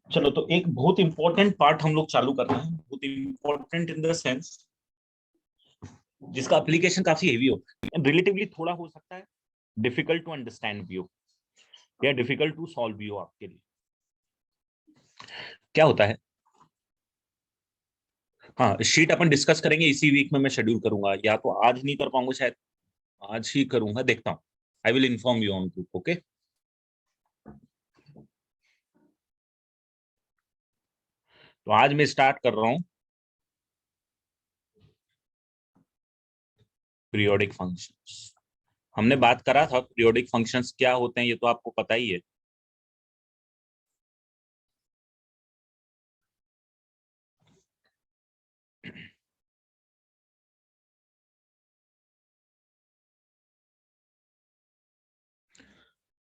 चलो, तो एक बहुत इंपॉर्टेंट पार्ट हम लोग चालू कर रहे हैं, बहुत इंपॉर्टेंट इन द सेंस जिसका एप्लीकेशन काफी हेवी हो, रिलेटिवली थोड़ा हो सकता है डिफिकल्ट टू अंडरस्टैंड भी हो या डिफिकल्ट टू सॉल्व भी हो आपके लिए। क्या होता है, हाँ, शीट अपन डिस्कस करेंगे इसी वीक में। मैं शेड्यूल करूंगा, या तो आज नहीं कर पाऊंगा, शायद आज ही करूंगा, देखता हूँ। I will inform you on group, okay. तो आज मैं स्टार्ट कर रहा हूँ पीरियोडिक फंक्शंस। हमने बात करा था पीरियोडिक फंक्शंस क्या होते हैं, ये तो आपको पता ही है।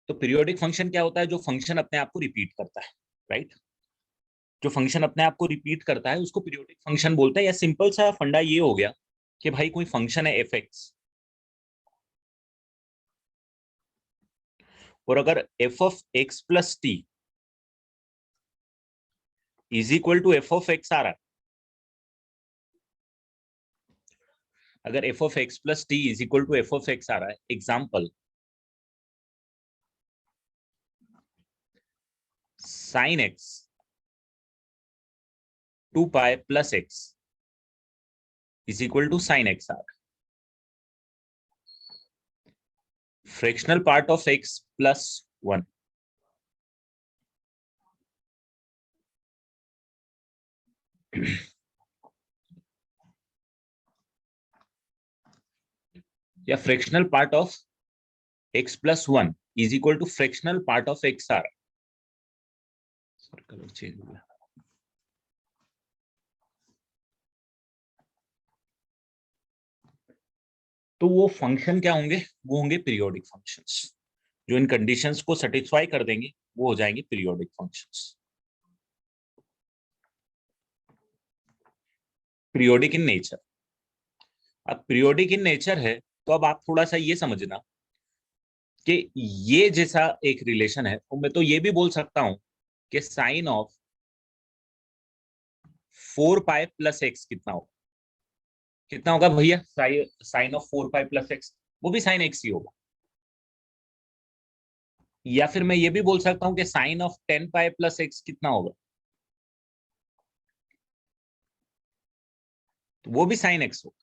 तो पीरियोडिक फंक्शन क्या होता है? जो फंक्शन अपने आप को रिपीट करता है, राइट। जो फंक्शन अपने आप को रिपीट करता है उसको पीरियोडिक फंक्शन बोलते हैं। या सिंपल सा फंडा ये हो गया कि भाई कोई फंक्शन है एफ एक्स, और अगर F of x plus T is equal to F of X आ रहा है, अगर F of x plus T is equal to F of X आ रहा है, example sine X two pi plus x is equal to sine X आ रहा है, fractional part of x plus one. या fractional part of x plus one is equal to fractional part of X आ रहा है। Colour change हो गया। तो वो फंक्शन क्या होंगे? वो होंगे पीरियोडिक फंक्शंस। जो इन कंडीशंस को सेटिस्फाई कर देंगे वो हो जाएंगे periodic functions. Periodic in nature. अब पीरियोडिक इन नेचर है तो अब आप थोड़ा सा ये समझना कि ये जैसा एक रिलेशन है, तो मैं तो ये भी बोल सकता हूं कि sine of 4 pi plus x कितना होगा? कितना होगा भैया? Sine of 4 pi plus x, वो भी साइन एक्स ही होगा। या फिर मैं ये भी बोल सकता हूं कि sine of 10 pi plus x कितना होगा? तो वो भी साइन एक्स होगा।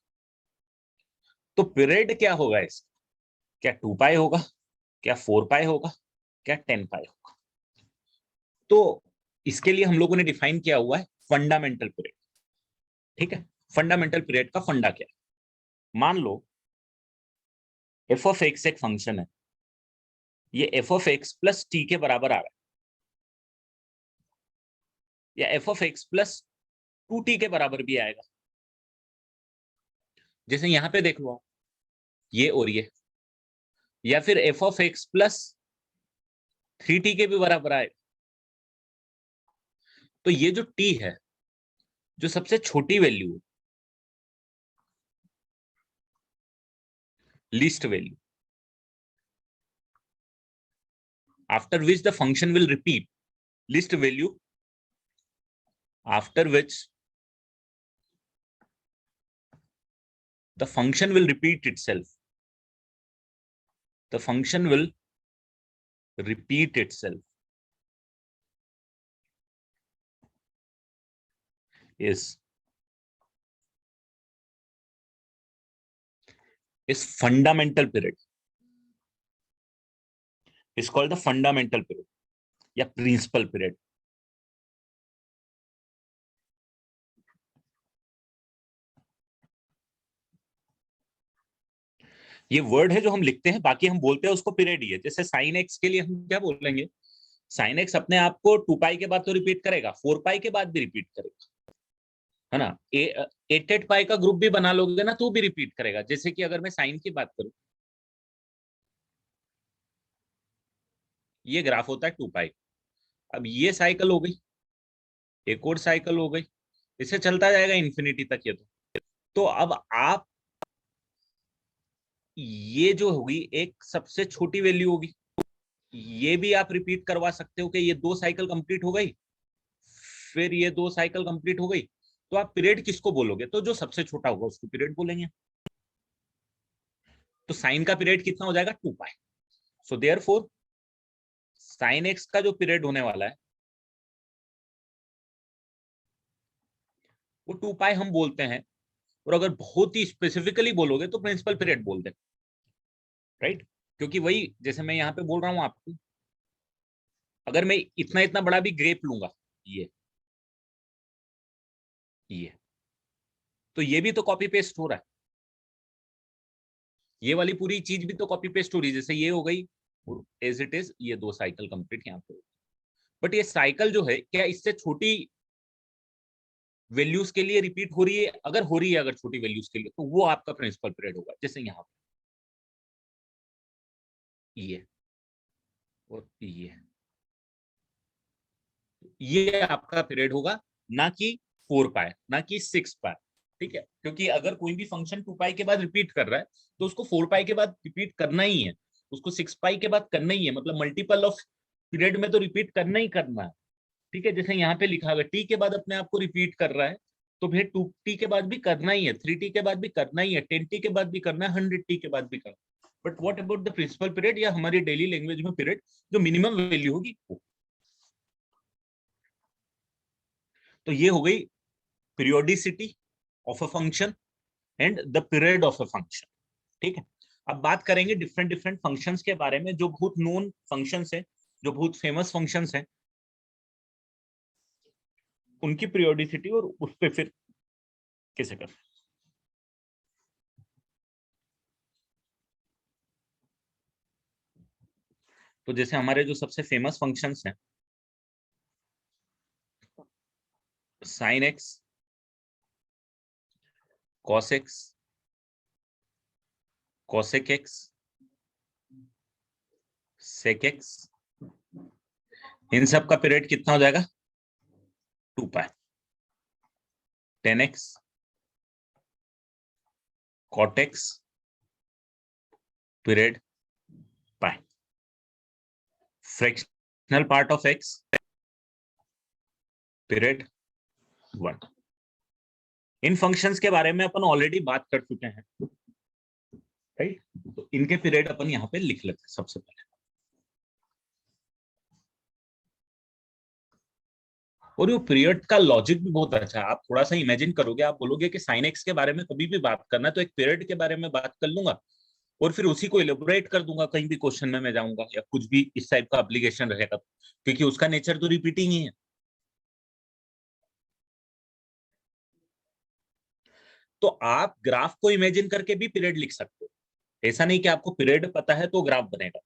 तो पीरियड क्या होगा इसका? क्या 2 पाई होगा, क्या 4 पाई होगा, क्या 10 पाई होगा? तो इसके लिए हम लोगों ने डिफाइन किया हुआ है फंडामेंटल पीरियड। ठीक है, फंडामेंटल पीरियड का फंडा क्या है? मान लो एफ ऑफ एक्स एक फंक्शन है, ये F of x plus T के बराबर आ रहा है, या F of x plus 2t के बराबर भी आएगा। जैसे यहां पे देख लो, ये और ये, या फिर F of x plus 3t के भी बराबर आएगा। तो ये जो t है, जो सबसे छोटी value, least value, after which the function will repeat, least value after which the function will repeat itself, the function will repeat itself, is fundamental period, is called the fundamental period या principal period। ये word है जो हम लिखते हैं, बाकी हम बोलते हैं उसको पीरियड ही है। जैसे साइन एक्स के लिए हम क्या बोलेंगे? साइन एक्स अपने आप को 2 पाई के बाद तो रिपीट करेगा, 4 पाई के बाद भी रिपीट करेगा, है ना। 8 पाई का ग्रुप भी बना लोगे ना तो भी रिपीट करेगा। जैसे कि अगर मैं साइन की बात करूं, ये ग्राफ होता है 2 पाई, अब ये साइकिल हो गई, एक और साइकिल हो गई, इसे चलता जाएगा इन्फिनिटी तक। ये तो अब आप, ये जो होगी एक सबसे छोटी वैल्यू होगी, ये भी आप रिपीट करवा सकते हो कि ये 2 साइकिल कंप्लीट हो गई, फिर ये 2 साइकिल कंप्लीट हो गई, तो आप पीरियड किसको बोलोगे? तो जो सबसे छोटा होगा उसको पीरियड बोलेंगे। तो साइन का पीरियड कितना हो जाएगा? 2 पाई। सो देयरफॉर साइन एक्स का जो पीरियड होने वाला है वो 2 पाई हम बोलते हैं, और अगर बहुत ही स्पेसिफिकली बोलोगे तो प्रिंसिपल पीरियड बोल दे, राइट? क्योंकि वही जैसे मैं यहाँ पे बोल रहा हूँ आपको, अगर मैं इतना इतना बड़ा भी ग्रेप लूंगा, ये तो ये भी तो कॉपी पेस्ट हो रहा है, ये वाली पूरी चीज भी तो कॉपी पेस्ट हो रही है। जैसे ये हो गई एज इट इज, ये 2 साइकिल कंप्लीट यहाँ पे, बट ये साइकिल जो है क्या इससे छोटी वैल्यूज के लिए रिपीट हो रही है? अगर हो रही है, अगर छोटी वैल्यूज के लिए, तो वो आपका प्रिंसिपल पीरियड होगा। जैसे यहाँ पे ये और ये आपका पीरियड होगा, ना कि 4 पाई, ना कि 6 पाई, ठीक है? क्योंकि अगर कोई भी फंक्शन 2 पाई के बाद रिपीट कर रहा है तो उसको 4 पाई के बाद रिपीट करना ही है, उसको 6 पाई के बाद करना ही है, मतलब मल्टीपल ऑफ पीरियड में तो रिपीट करना ही करना है, ठीक है? जैसे यहाँ पे लिखा हुआ टी के बाद अपने आप को रिपीट कर रहा है, तो फिर 2t के बाद भी करना ही है, 3t के बाद भी करना ही है, 10t के बाद भी करना है, 100t के बाद भी करना है। But what about the principal period, या हमारी डेली लैंग्वेज में पीरियड, जो मिनिमम वैल्यू होगी वो। तो ये हो गई periodicity of a function and the period of a function, ठीक है? अब बात करेंगे डिफरेंट डिफरेंट फंक्शंस के बारे में, जो बहुत नोन फंक्शंस है, जो बहुत फेमस फंक्शंस हैं, उनकी पीरियोडिसिटी और उस पे फिर कैसे कर। तो जैसे हमारे जो सबसे फेमस फंक्शंस हैं, sine x, cos x, cosec x, sec x, इन सब का पीरियड कितना हो जाएगा? 2 pi. 10 x, cot x, period pi. Fractional part of x, period 1। इन फंक्शंस के बारे में अपन ऑलरेडी बात कर चुके हैं, राइट? तो इनके पीरियड अपन यहाँ पे लिख लेते हैं सबसे पहले। और ये पीरियड का लॉजिक भी बहुत अच्छा है। आप थोड़ा सा इमेजिन करोगे, आप बोलोगे कि साइन एक्स के बारे में कभी भी बात करना है तो एक पीरियड के बारे में बात कर लूंगा, और फिर उसी को एलिब्रेट कर दूंगा, कहीं भी क्वेश्चन में मैं जाऊंगा या कुछ भी इस टाइप का एप्लीकेशन रहेगा, क्योंकि उसका नेचर तो रिपीटिंग ही है। तो आप ग्राफ को इमेजिन करके भी पीरियड लिख सकते हो, ऐसा नहीं कि आपको पीरियड पता है तो ग्राफ बनेगा।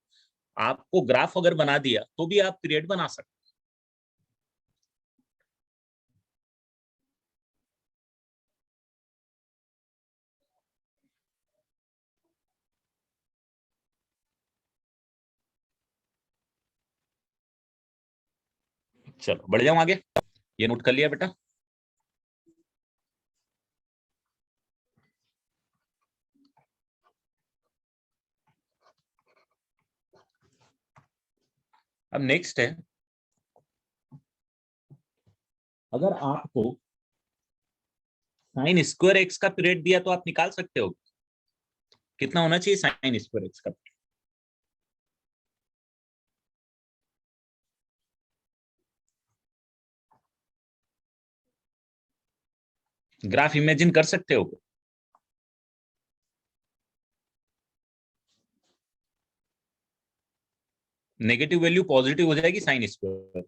आपको ग्राफ अगर बना दिया तो भी आप पीरियड बना सकते हो। चलो बढ़ जाऊं आगे, ये नोट कर लिया बेटा? अब नेक्स्ट है, अगर आपको साइन स्क्वायर एक्स का पीरियड दिया तो आप निकाल सकते हो कितना होना चाहिए साइन स्क्वायर एक्स का। ग्राफ इमेजिन कर सकते हो? नेगेटिव वैल्यू पॉजिटिव हो जाएगी साइन स्क्वायर,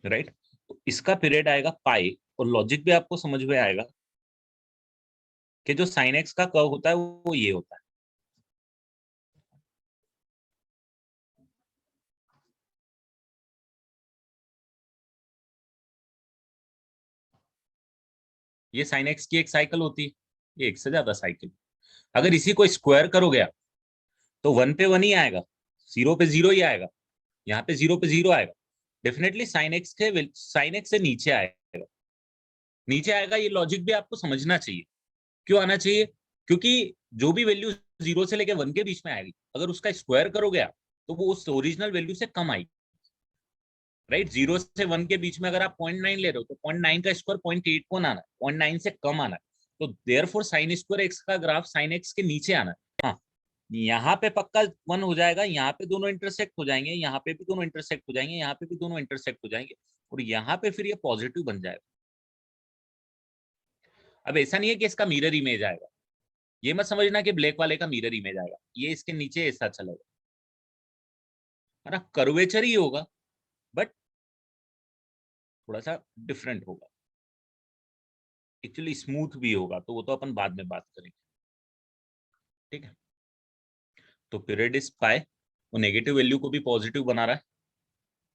राइट? तो इसका पीरियड आएगा पाई, और लॉजिक भी आपको समझ में आएगा कि जो साइन एक्स का कर्व होता है वो ये होता है। ये साइन एक्स की एक साइकिल होती है, ये एक से ज्यादा साइकिल। अगर इसी को स्क्वायर करोगे आप तो 1 पे 1 ही आएगा, 0 पे 0 ही आएगा, यहाँ पे 0 पे 0 आएगा। डेफिनेटली साइन एक्स से नीचे आएगा, नीचे आएगा। ये लॉजिक भी आपको समझना चाहिए। क्यों आना चाहिए? क्योंकि जो भी वैल्यू 0 से लेकर 1 के बीच में आएगी, अगर उसका स्क्वायर करोगे आप तो वो उस ओरिजिनल वैल्यू से कम आएगी। राइट। 0 से 1 के बीच में अगर आप 0.9 ले रहे हो तो 0.9 का स्क्वायर 0.8 को आना है, 0.9 से कम आना है। तो देयरफॉर साइन स्क्वायर एक्स का ग्राफ साइन एक्स के नीचे आना है। हाँ, यहाँ पे पक्का 1 हो जाएगा, यहाँ पे दोनों इंटरसेक्ट हो जाएंगे, यहाँ पे भी दोनों इंटरसेक्ट हो जाएंगे, यहाँ पे भी दोनों इंटरसेक्ट हो जाएंगे, और यहाँ पे फिर ये पॉजिटिव बन जाएगा। अब ऐसा नहीं है कि इसका मिरर इमेज आएगा, ये मत समझना कि ब्लैक वाले का मिरर इमेज आएगा, ये इसके नीचे ऐसा चलेगा, है ना, कर्वेचर ही होगा बट थोड़ा सा डिफरेंट होगा, एक्चुअली स्मूथ भी होगा, तो वो तो अपन बाद में बात करेंगे, ठीक है। तो पीरियड इज पाई, वो नेगेटिव वैल्यू को भी पॉजिटिव बना रहा है,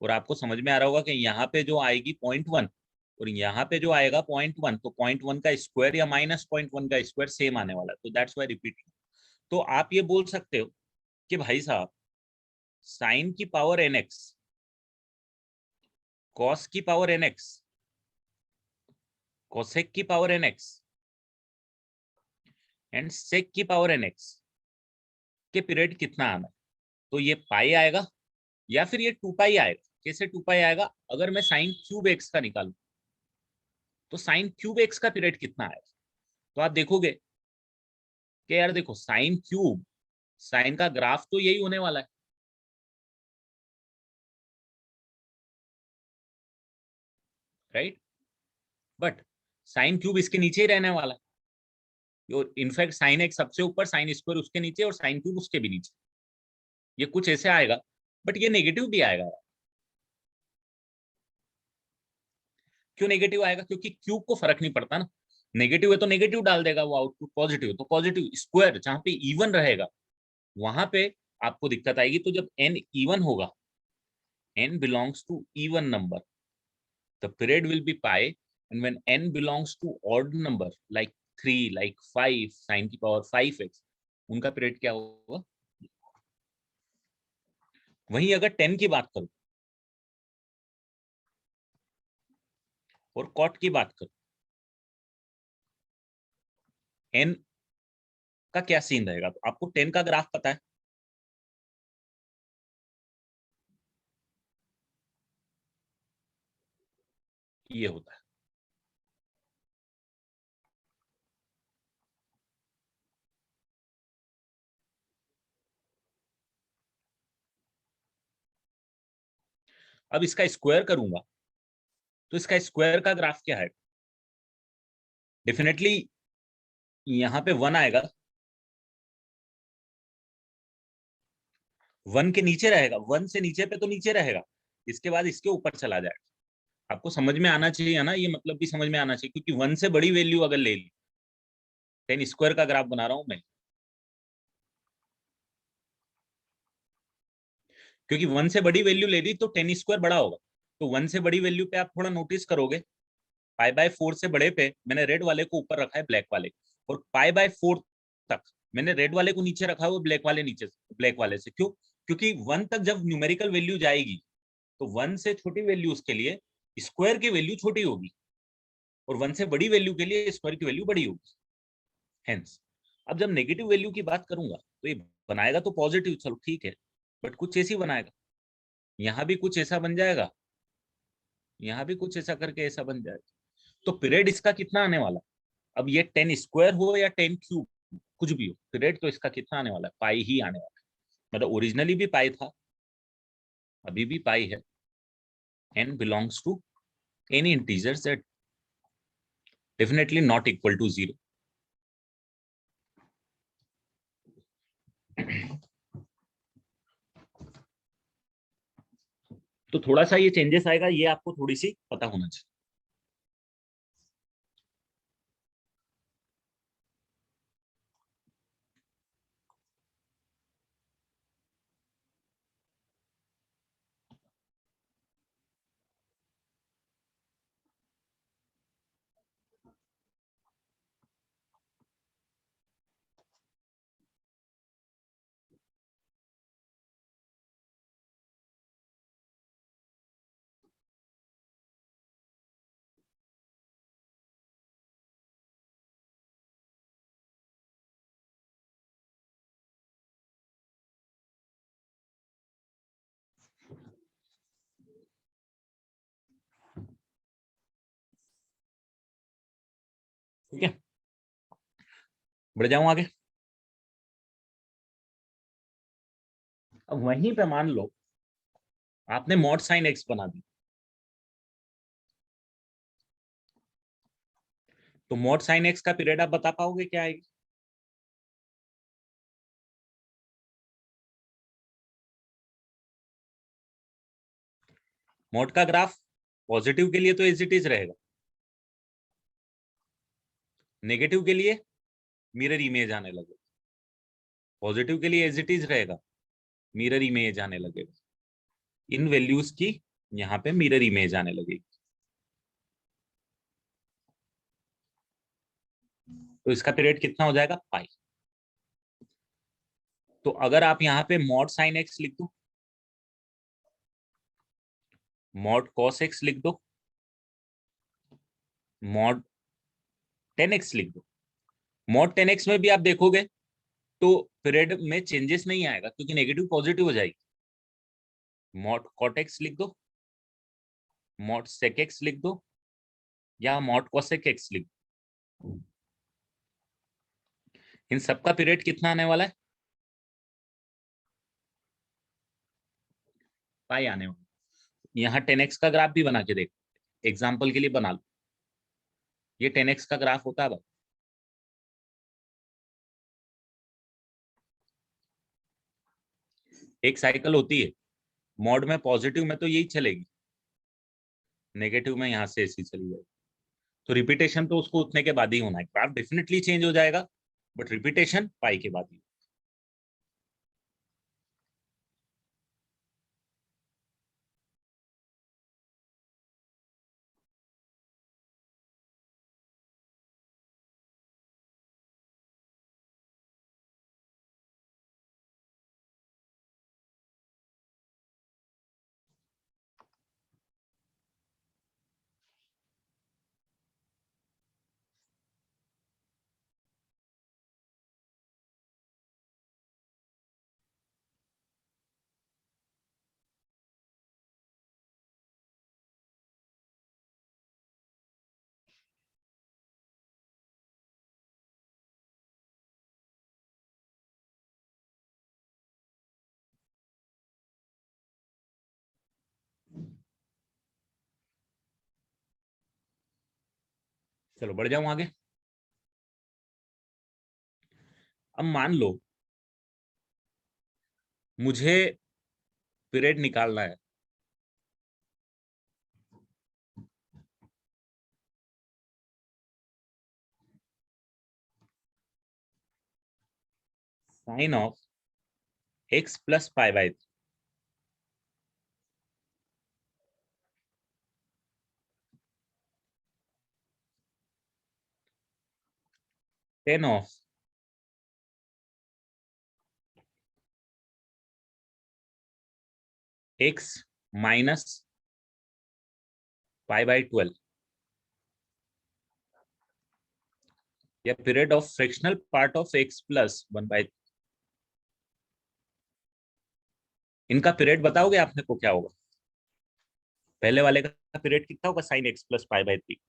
और आपको समझ में आ रहा होगा कि यहाँ पे जो आएगी 0.1 और यहाँ पे जो आएगा 0.1, तो 0.1 का स्क्वायर या -0.1 का स्क्वायर सेम आने वाला है, तो दैट्स वाई रिपीटिंग। तो आप ये बोल सकते हो कि भाई साहब साइन की पावर nx, कॉस की पावर nx, कोसेक की पावर nx एंड सेक की पावर nx के पीरियड कितना आना है। तो ये पाई आएगा या फिर ये 2 पाई आएगा। कैसे 2 पाई आएगा, अगर मैं साइन क्यूब एक्स का निकालू तो साइन क्यूब एक्स का पीरियड कितना आएगा। तो आप देखोगे कि यार देखो साइन क्यूब, साइन का ग्राफ तो यही होने वाला है, राइट, बट साइन क्यूब इसके नीचे ही रहने वाला है, और इनफैक्ट साइन एक्स सबसे ऊपर, साइन स्क्वायर उसके नीचे और साइन क्यूब उसके भी नीचे, ये कुछ ऐसे आएगा, बट ये नेगेटिव भी आएगा। क्यों नेगेटिव आएगा, क्योंकि क्यूब को फर्क नहीं पड़ता ना, नेगेटिव है तो नेगेटिव डाल देगा वो, आउटपुट पॉजिटिव है तो पॉजिटिव। स्क्वायर जहां पे इवन रहेगा वहां पे आपको दिक्कत आएगी। तो जब n इवन होगा, n belongs to even number, the period will be pi, and when n belongs to odd number like 3, like 5, sin की पावर 5x, उनका पीरियड क्या होगा। वहीं अगर 10 की बात करूं और कॉट की बात करूं, n का क्या सीन रहेगा। तो आपको 10 का ग्राफ पता है, ये होता है। अब इसका स्क्वायर करूंगा तो इसका स्क्वायर का ग्राफ क्या है, डेफिनेटली यहाँ पे 1 आएगा, 1 के नीचे रहेगा, 1 से नीचे पे तो नीचे रहेगा, इसके बाद इसके ऊपर चला जाएगा। आपको समझ में आना चाहिए ना, ये मतलब भी समझ में आना चाहिए, क्योंकि 1 से बड़ी वैल्यू अगर ले ली, 10 स्क्वायर का ग्राफ बना रहा हूं मैं, क्योंकि 1 से बड़ी वैल्यू ले ली तो 10 स्क्वायर बड़ा होगा। तो 1 से बड़ी वैल्यू पे आप थोड़ा नोटिस करोगे, पाई/4 से बड़े पे मैंने रेड वाले को ऊपर रखा है ब्लैक वाले, और पाई/4 तक मैंने रेड वाले को नीचे रखा है वो ब्लैक वाले नीचे, ब्लैक वाले से। क्यों, क्योंकि 1 तक जब न्यूमेरिकल वैल्यू जाएगी तो 1 से छोटी वैल्यूज के लिए स्क्वायर की वैल्यू छोटी होगी, और 1 से बड़ी वैल्यू के लिए स्क्वायर की वैल्यू बड़ी होगी। हेंस अब जब नेगेटिव वैल्यू की बात करूंगा तो ये बनाएगा तो पॉजिटिव, चलो ठीक है, बट कुछ ऐसी बनाएगा, यहाँ भी कुछ ऐसा बन जाएगा, यहाँ भी कुछ ऐसा करके ऐसा बन जाएगा। तो पीरियड इसका कितना आने वाला, अब ये 10 स्क्वायर हो या 10 क्यूब, कुछ भी हो, पीरियड तो इसका कितना आने वाला है, पाई ही आने वाला है। मतलब ओरिजिनली भी पाई था, अभी भी पाई है, n belongs to any integers that definitely not equal to 0। तो थोड़ा सा ये चेंजेस आएगा, ये आपको थोड़ी सी पता होना चाहिए। ठीक है, बढ़ जाऊं आगे। अब वहीं पे मान लो आपने मॉड साइन एक्स बना दी, तो मॉड साइन एक्स का पीरियड आप बता पाओगे क्या आएगी? मॉड का ग्राफ पॉजिटिव के लिए तो एज इट इज रहेगा, नेगेटिव के लिए मिरर इमेज आने लगेगा, पॉजिटिव के लिए एज इट इज रहेगा, मिरर इमेज आने लगेगा, इन वैल्यूज की यहाँ पे मिरर इमेज आने लगेगी। तो इसका पीरियड कितना हो जाएगा? पाई। तो अगर आप यहाँ पे मॉड साइन एक्स लिख दो, मॉड कॉस एक्स लिख दो, मॉड टेन एक्स लिख दो, मॉड टेन एक्स में भी आप देखोगे तो पीरियड में चेंजेस नहीं आएगा क्योंकि नेगेटिव पॉजिटिव हो जाएगी। मॉड कॉट एक्स लिख दो, मॉड सेक एक्स लिख दो, या मॉड कॉसेक एक्स लिख दो, इन सबका पीरियड कितना आने वाला है? पाई आने वाला। यहाँ 10x का ग्राफ भी बना के देखो, एग्जाम्पल के लिए बना लो। ये 10x का ग्राफ होता है भाई, एक साइकिल होती है, मॉड में पॉजिटिव में तो यही चलेगी, नेगेटिव में यहाँ से ऐसी चली जाएगी। तो रिपीटेशन तो उसको उतने के बाद ही होना है, ग्राफ डेफिनेटली चेंज हो जाएगा बट रिपीटेशन पाई के बाद ही। चलो बढ़ जाऊं आगे। अब मान लो मुझे पीरियड निकालना है, sine of x plus pi by 10 of x minus pi by 12, या period of fractional part of x plus 1 by. इनका पीरियड बताओगे आपने को क्या होगा? पहले वाले का पीरियड कितना होगा? Sign x plus pi by 3।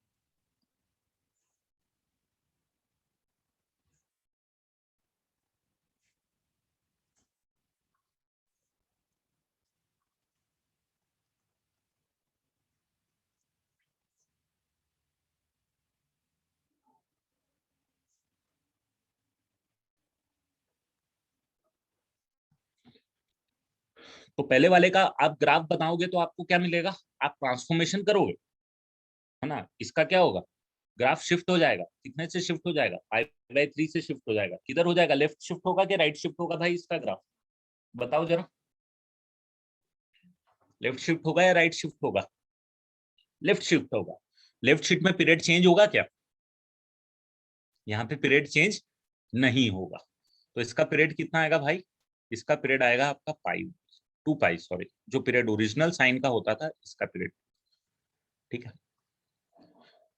तो पहले वाले का आप ग्राफ बनाओगे तो आपको क्या मिलेगा? आप ट्रांसफॉर्मेशन करोगे, है ना, इसका क्या होगा? ग्राफ शिफ्ट हो जाएगा, कितने से शिफ्ट हो जाएगा? 5/3 से शिफ्ट हो जाएगा। किधर हो जाएगा? लेफ्ट शिफ्ट होगा कि राइट शिफ्ट होगा भाई इसका ग्राफ? बताओ जरा, लेफ्ट शिफ्ट होगा या राइट शिफ्ट होगा? लेफ्ट शिफ्ट होगा। लेफ्ट शिफ्ट में पीरियड चेंज होगा क्या? यहाँ पे पीरियड चेंज नहीं होगा। तो इसका पीरियड कितना आएगा भाई? इसका पीरियड आएगा आपका पाई, 2 पाई, सॉरी, जो पीरियड ओरिजिनल साइन का होता था इसका पीरियड। ठीक है,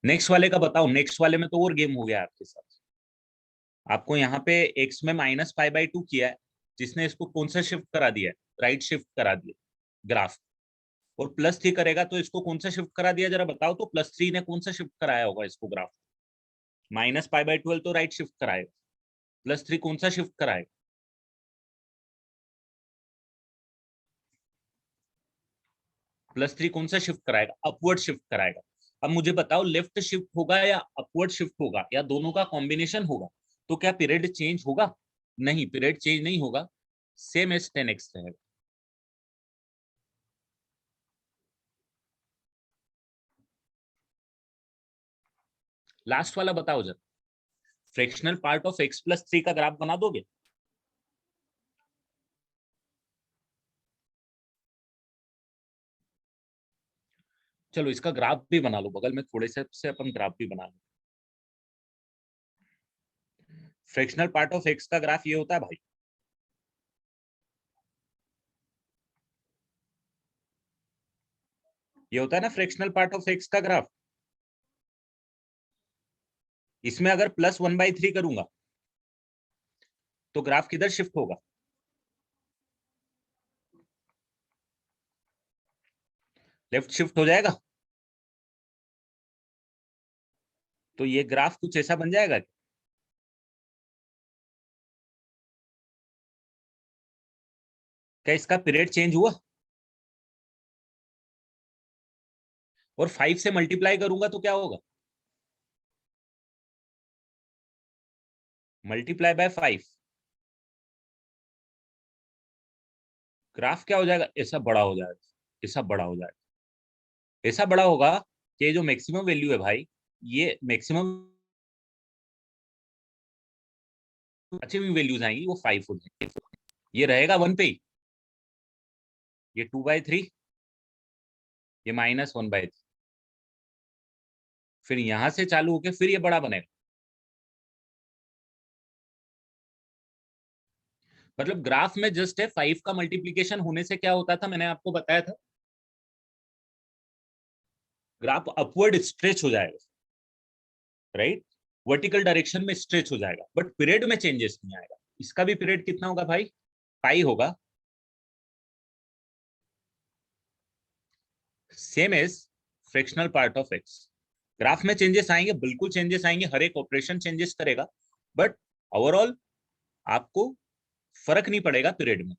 नेक्स्ट वाले का बताओ। नेक्स्ट वाले में तो और गेम हो गया आपके साथ। आपको यहाँ पे एक्स में माइनस पाई बाई 2 किया है, जिसने इसको कौन सा शिफ्ट करा दिया है? राइट शिफ्ट करा दिया ग्राफ। और +3 करेगा तो इसको कौन सा शिफ्ट करा दिया जरा बताओ तो? +3 ने कौन सा शिफ्ट कराया होगा इसको ग्राफ? -π/12 तो राइट शिफ्ट कराएगा, +3 कौन सा शिफ्ट कराएगा? +3 कौन सा शिफ्ट कराएगा? अपवर्ड शिफ्ट कराएगा। अब मुझे बताओ लेफ्ट शिफ्ट होगा या अपवर्ड शिफ्ट होगा या दोनों का कॉम्बिनेशन होगा, तो क्या पीरियड चेंज होगा? नहीं, पीरियड चेंज नहीं होगा, सेम एज 10x रहेगा। लास्ट वाला बताओ जरा, फ्रैक्शनल पार्ट ऑफ x+3 का ग्राफ बना दोगे? चलो इसका ग्राफ भी बना लो, बगल में थोड़े से अपन ग्राफ भी बना लो। फ्रैक्शनल पार्ट ऑफ x का ग्राफ ये होता है भाई, ये होता है ना फ्रैक्शनल पार्ट ऑफ x का ग्राफ। इसमें अगर +1/3 करूंगा तो ग्राफ किधर शिफ्ट होगा? लेफ्ट शिफ्ट हो जाएगा। तो ये ग्राफ कुछ ऐसा बन जाएगा। क्या इसका पीरियड चेंज हुआ? और 5 से मल्टीप्लाई करूंगा तो क्या होगा? मल्टीप्लाई बाय 5, ग्राफ क्या हो जाएगा? ऐसा बड़ा हो जाएगा, ऐसा बड़ा हो जाएगा, ऐसा बड़ा होगा कि जो मैक्सिमम वैल्यू है भाई, ये मैक्सिमम अच्छी भी वैल्यूज आएंगी वो 5 हो जाएंगी। ये रहेगा 1 पे ही, ये 2/3, ये -1/3, फिर यहां से चालू होके फिर ये बड़ा बनेगा। मतलब ग्राफ में जस्ट है 5 का मल्टीप्लीकेशन होने से क्या होता था, मैंने आपको बताया था, ग्राफ अपवर्ड स्ट्रेच हो जाएगा, राइट, वर्टिकल डायरेक्शन में स्ट्रेच हो जाएगा, बट पीरियड में चेंजेस नहीं आएगा। इसका भी पीरियड कितना होगा भाई? पाई होगा, same as fractional part of x. Graph में चेंजेस आएंगे, बिल्कुल चेंजेस आएंगे, हर एक ऑपरेशन चेंजेस करेगा, बट ओवरऑल आपको फर्क नहीं पड़ेगा पीरियड में।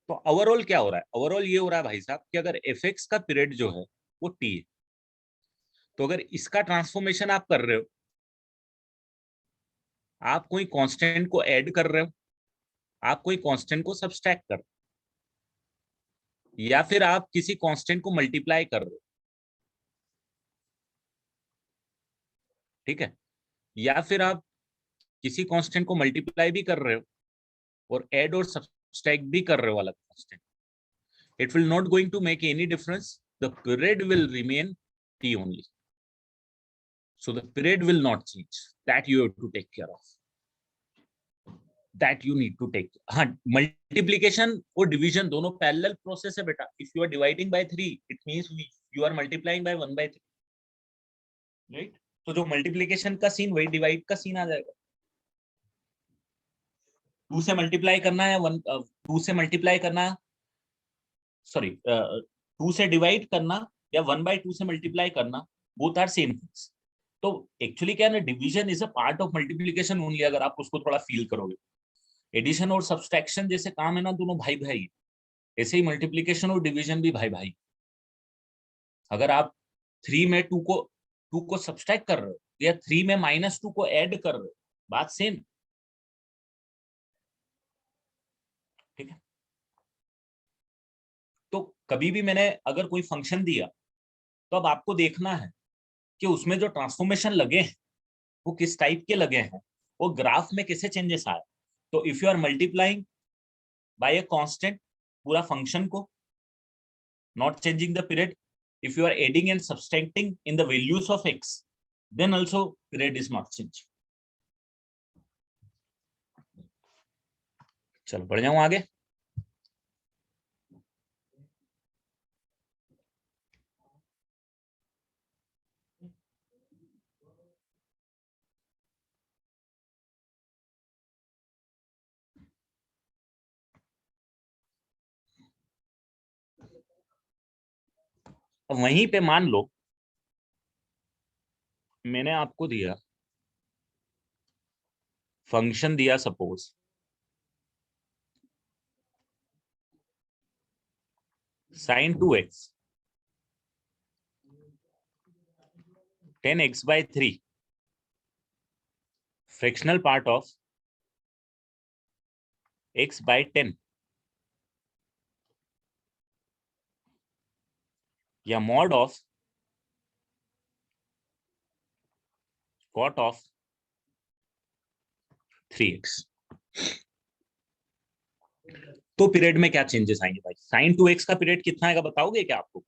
तो ओवरऑल क्या हो रहा है? ओवरऑल ये हो रहा है भाई साहब कि अगर एफ एक्स का पीरियड जो है वो टी है, तो अगर इसका ट्रांसफॉर्मेशन आप कर रहे हो, आप कोई कांस्टेंट को ऐड कर रहे हो, आप कोई कांस्टेंट को सब्सट्रैक्ट कर रहे हो, या फिर आप किसी कांस्टेंट को मल्टीप्लाई कर रहे हो, ठीक है, या फिर आप किसी कांस्टेंट को मल्टीप्लाई भी कर रहे हो और ऐड और सब्सट्रैक्ट भी कर रहे हो अलग constant, it will not going to make any difference, the period will remain t only, so the period will not change, that you have to take care of, that you need to take। हाँ, multiplication और division दोनों parallel process है बेटा। If you are dividing by 3 it means you are multiplying by 1/3, right. तो जो multiplication का scene वही divide का सीन आ जाएगा। 2 से मल्टीप्लाई करना है, 2 से मल्टीप्लाई करना, सॉरी 2 से डिवाइड करना या 1/2 से मल्टीप्लाई करना, बोथ आर सेम थिंग्स। तो एक्चुअली क्या है ना, division is a part of multiplication only, अगर आप उसको थोड़ा फील करोगे। एडिशन और सब्सट्रैक्शन जैसे काम है ना, दोनों भाई भाई, ऐसे ही मल्टीप्लिकेशन और डिवीजन भी भाई भाई। अगर आप 3 में 2 को सब्सट्रैक्ट कर रहे हो या 3 में -2 को ऐड कर रहे हो, बात सेम, ठीक है। तो कभी भी मैंने अगर कोई फंक्शन दिया, तो अब आपको देखना है कि उसमें जो ट्रांसफॉर्मेशन लगे हैं वो किस टाइप के लगे हैं, वो ग्राफ में कैसे चेंजेस आए। तो if you are multiplying by a constant पूरा फंक्शन को, not changing the period, if you are adding and subtracting in the values of x, then also period is not changed। चलो बढ़ जाऊं आगे। अब वहीं पे मान लो मैंने आपको दिया फंक्शन दिया, suppose sin 2x 10x/3 fractional part of x/10 या mod of cot of 3x। तो पीरियड में क्या चेंजेस आएंगे भाई? sin 2x का पीरियड कितना आएगा बताओगे क्या आपको?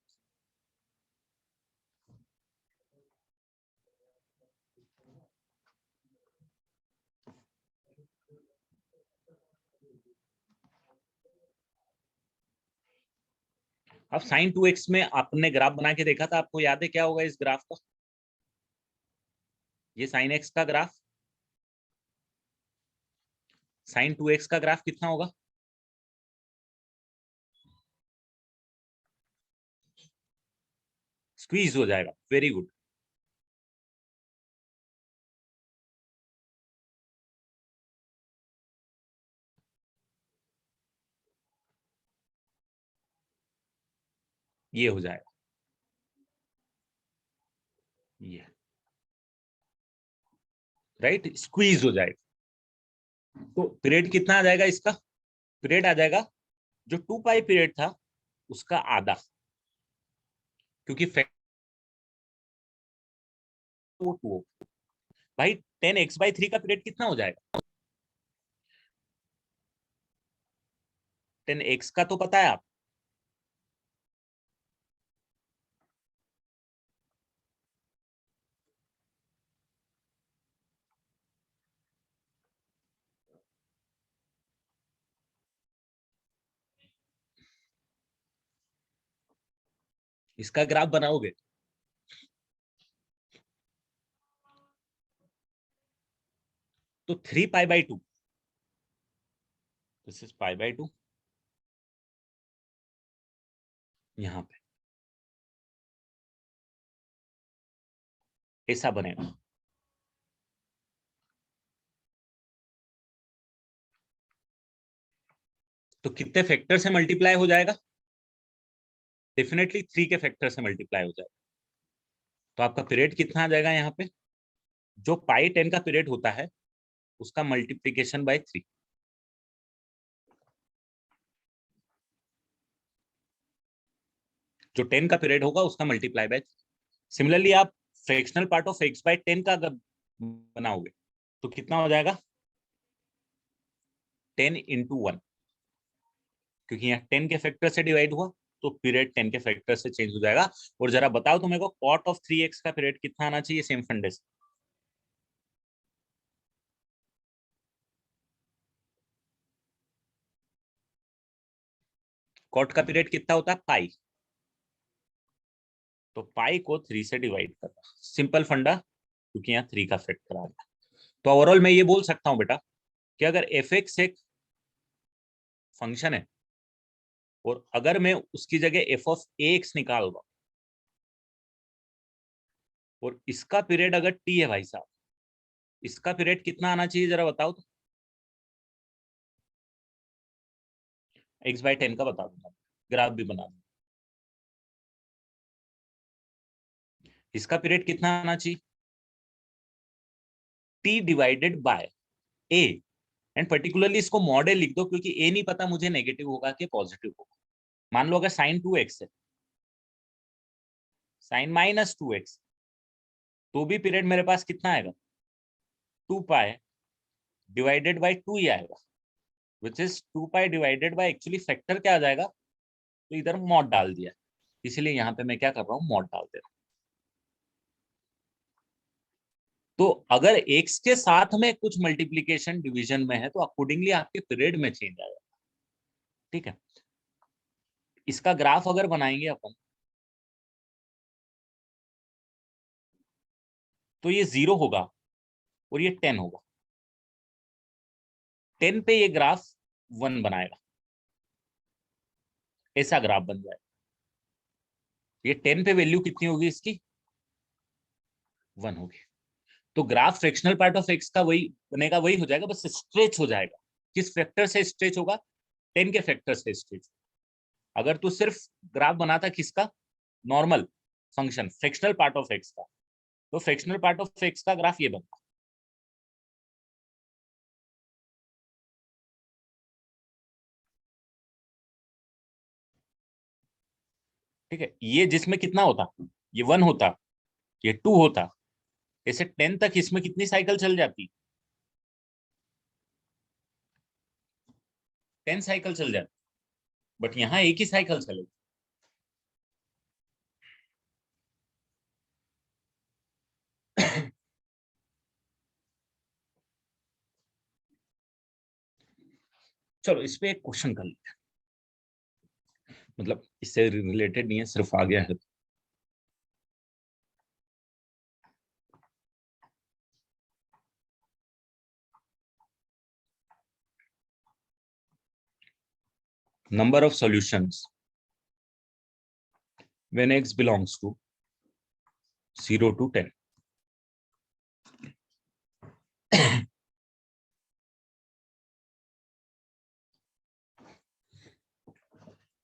अब sin 2x में आपने ग्राफ बना के देखा था, आपको याद है क्या होगा इस ग्राफ का? ये sin x का ग्राफ, sin 2x का ग्राफ कितना होगा? स्क्वीज हो जाएगा। Very good. ये हो जाएगा, ये राइट, स्क्वीज हो जाएगा। तो पीरियड कितना आ जाएगा इसका? पीरियड आ जाएगा जो 2 पाई पीरियड था उसका आधा, क्योंकि टू भाई 10x/3 का पीरियड कितना हो जाएगा? 10x का तो पता है आप, इसका ग्राफ बनाओगे तो 3 पाई/2, दिस इज पाई/2 यहाँ पे ऐसा बनेगा। तो कितने फैक्टर से मल्टीप्लाई हो जाएगा? डेफिनेटली 3 के फैक्टर से मल्टीप्लाई हो जाएगा। तो आपका पीरियड कितना आ जाएगा यहाँ पे? जो पाई 10 का पीरियड होता है उसका मल्टीप्लीकेशन बाय 3। जो 10 का पीरियड होगा उसका मल्टीप्लाई बाय 3। सिमिलरली आप फ्रैक्शनल पार्ट ऑफ x/10 का अगर बनाओगे तो कितना हो जाएगा? 10 × 1, क्योंकि यहाँ 10 के फैक्टर से डिवाइड हुआ तो पीरियड 10 के फैक्टर से चेंज हो जाएगा। और जरा बताओ तो मेरे को cot ऑफ 3x का पीरियड कितना आना चाहिए सेम फंडे से? cot का पीरियड कितना होता है? पाई। तो पाई को 3 से डिवाइड करना, सिंपल फंडा, क्योंकि यहाँ 3 का फैक्टर आ गया। तो ओवरऑल मैं ये बोल सकता हूँ बेटा कि अगर f(x) एक फंक्शन है और अगर मैं उसकी जगह f(ax) निकाल रहा हूं और इसका पीरियड अगर t है भाई साहब, इसका पीरियड कितना आना चाहिए जरा बताओ तो? x/10 का बता दूंगा, ग्राफ भी बना दूंगा। इसका पीरियड कितना आना चाहिए? t divided by a। And particularly इसको मॉडल लिख दो, क्योंकि a नहीं पता मुझे नेगेटिव होगा कि पॉजिटिव होगा। मान लो अगर sin 2x है, sin-2x, तो भी पीरियड मेरे पास कितना आएगा? 2 पाई डिवाइडेड बाय 2 ही आएगा, which is 2 pi divided bye, actually factor क्या आ जाएगा? तो इधर मॉड डाल दिया, इसलिए यहाँ पे मैं क्या कर रहा हूँ, मॉड डाल दे रहा हूँ। तो अगर एक्स के साथ में कुछ मल्टीप्लीकेशन डिवीजन में है तो अकॉर्डिंगली आपके पीरियड में चेंज आएगा। ठीक है, इसका ग्राफ अगर बनाएंगे अपन तो ये 0 होगा और ये 10 होगा। 10 पे ये ग्राफ 1 बनाएगा, ऐसा ग्राफ बन जाएगा। ये 10 पे वैल्यू कितनी होगी इसकी? 1 होगी। तो graph fractional part of x का वही बनेगा, वही हो जाएगा, बस स्ट्रेच हो जाएगा। किस फैक्टर से स्ट्रेच होगा? 10 के फैक्टर से स्ट्रेच। अगर तू सिर्फ ग्राफ बनाता किसका? Normal function fractional part of x का, तो फ्रैक्शनल पार्ट ऑफ एक्स का ग्राफ ये बनता। ठीक है, ये जिसमें कितना होता? ये 1 होता, ये 2 होता, ऐसे 10 तक इसमें कितनी साइकिल चल जाती? 10 साइकिल चल जाती, बट यहाँ एक ही साइकिल चलेगी। चलो इस पे एक क्वेश्चन कर लेते हैं, मतलब इससे रिलेटेड नहीं है, सिर्फ आ गया है। Number of solutions when x belongs to 0 to 10।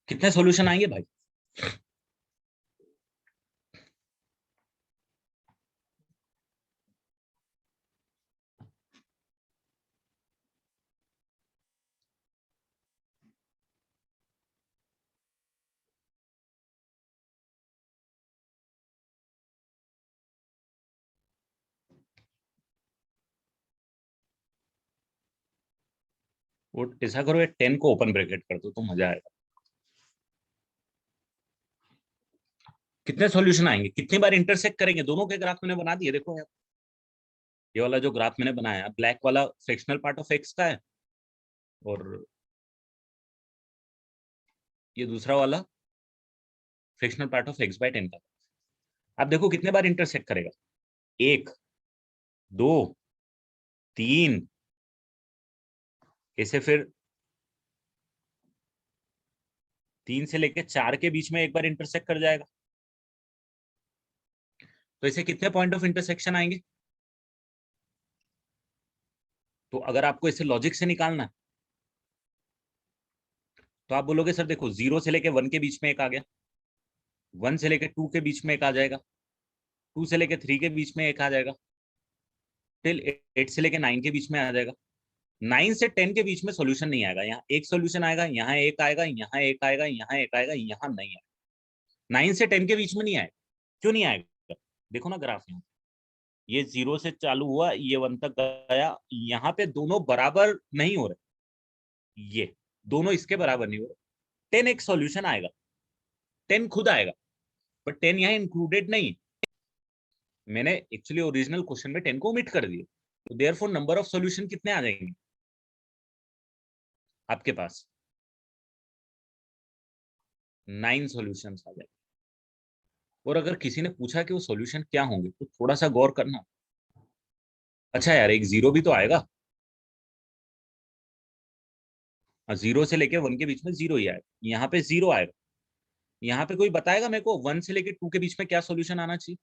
कितने सॉल्यूशन आएंगे भाई? वो ऐसा करो, 10 को ओपन ब्रैकेट कर दो तो मजा आएगा। कितने सॉल्यूशन आएंगे, कितनी बार इंटरसेक्ट करेंगे? दोनों के ग्राफ मैंने बना दिए, देखो यार। ये वाला जो ग्राफ मैंने बनाया, ब्लैक वाला फ्रैक्शनल पार्ट ऑफ एक्स का है, और ये दूसरा वाला fractional part of x by 10 का। आप देखो कितने बार इंटरसेक्ट करेगा? 1, 2, 3, ऐसे फिर 3 से लेके 4 के बीच में एक बार इंटरसेक्ट कर जाएगा। तो ऐसे कितने पॉइंट ऑफ इंटरसेक्शन आएंगे? तो अगर आपको इसे लॉजिक से निकालना है, तो आप बोलोगे सर देखो 0 से लेके 1 के बीच में एक आ गया, 1 से लेके 2 के बीच में एक आ जाएगा, 2 से लेके 3 के बीच में एक आ जाएगा, टिल 8 से लेके 9 के बीच में आ जाएगा। 9 से 10 के बीच में सॉल्यूशन नहीं आएगा। यहाँ एक सॉल्यूशन आएगा, यहाँ एक आएगा, यहाँ एक आएगा, यहाँ एक आएगा, यहाँ नहीं आएगा। 9 से 10 के बीच में नहीं आएगा। क्यों नहीं आएगा? देखो ना ग्राफ, यहाँ ये 0 से चालू हुआ, ये 1 तक गया, यहाँ पे दोनों बराबर नहीं हो रहे, ये दोनों इसके बराबर नहीं हो रहे। 10 एक सॉल्यूशन आएगा, 10 खुद आएगा, बट 10 यहाँ इंक्लूडेड नहीं। मैंने एक्चुअली ओरिजिनल क्वेश्चन में 10 को ओमिट कर दिया, तो देयरफॉर नंबर ऑफ सॉल्यूशन कितने आ जाएंगे आपके पास? 9 सॉल्यूशन आ जाएंगे। और अगर किसी ने पूछा कि वो सॉल्यूशन क्या होंगे, तो थोड़ा सा गौर करना। अच्छा यार, एक 0 भी तो आएगा। 0 से लेके 1 के बीच में 0 ही आएगा, यहाँ पे 0 आएगा। यहाँ पे कोई बताएगा मेरे को 1 से लेके 2 के बीच में क्या सॉल्यूशन आना चाहिए?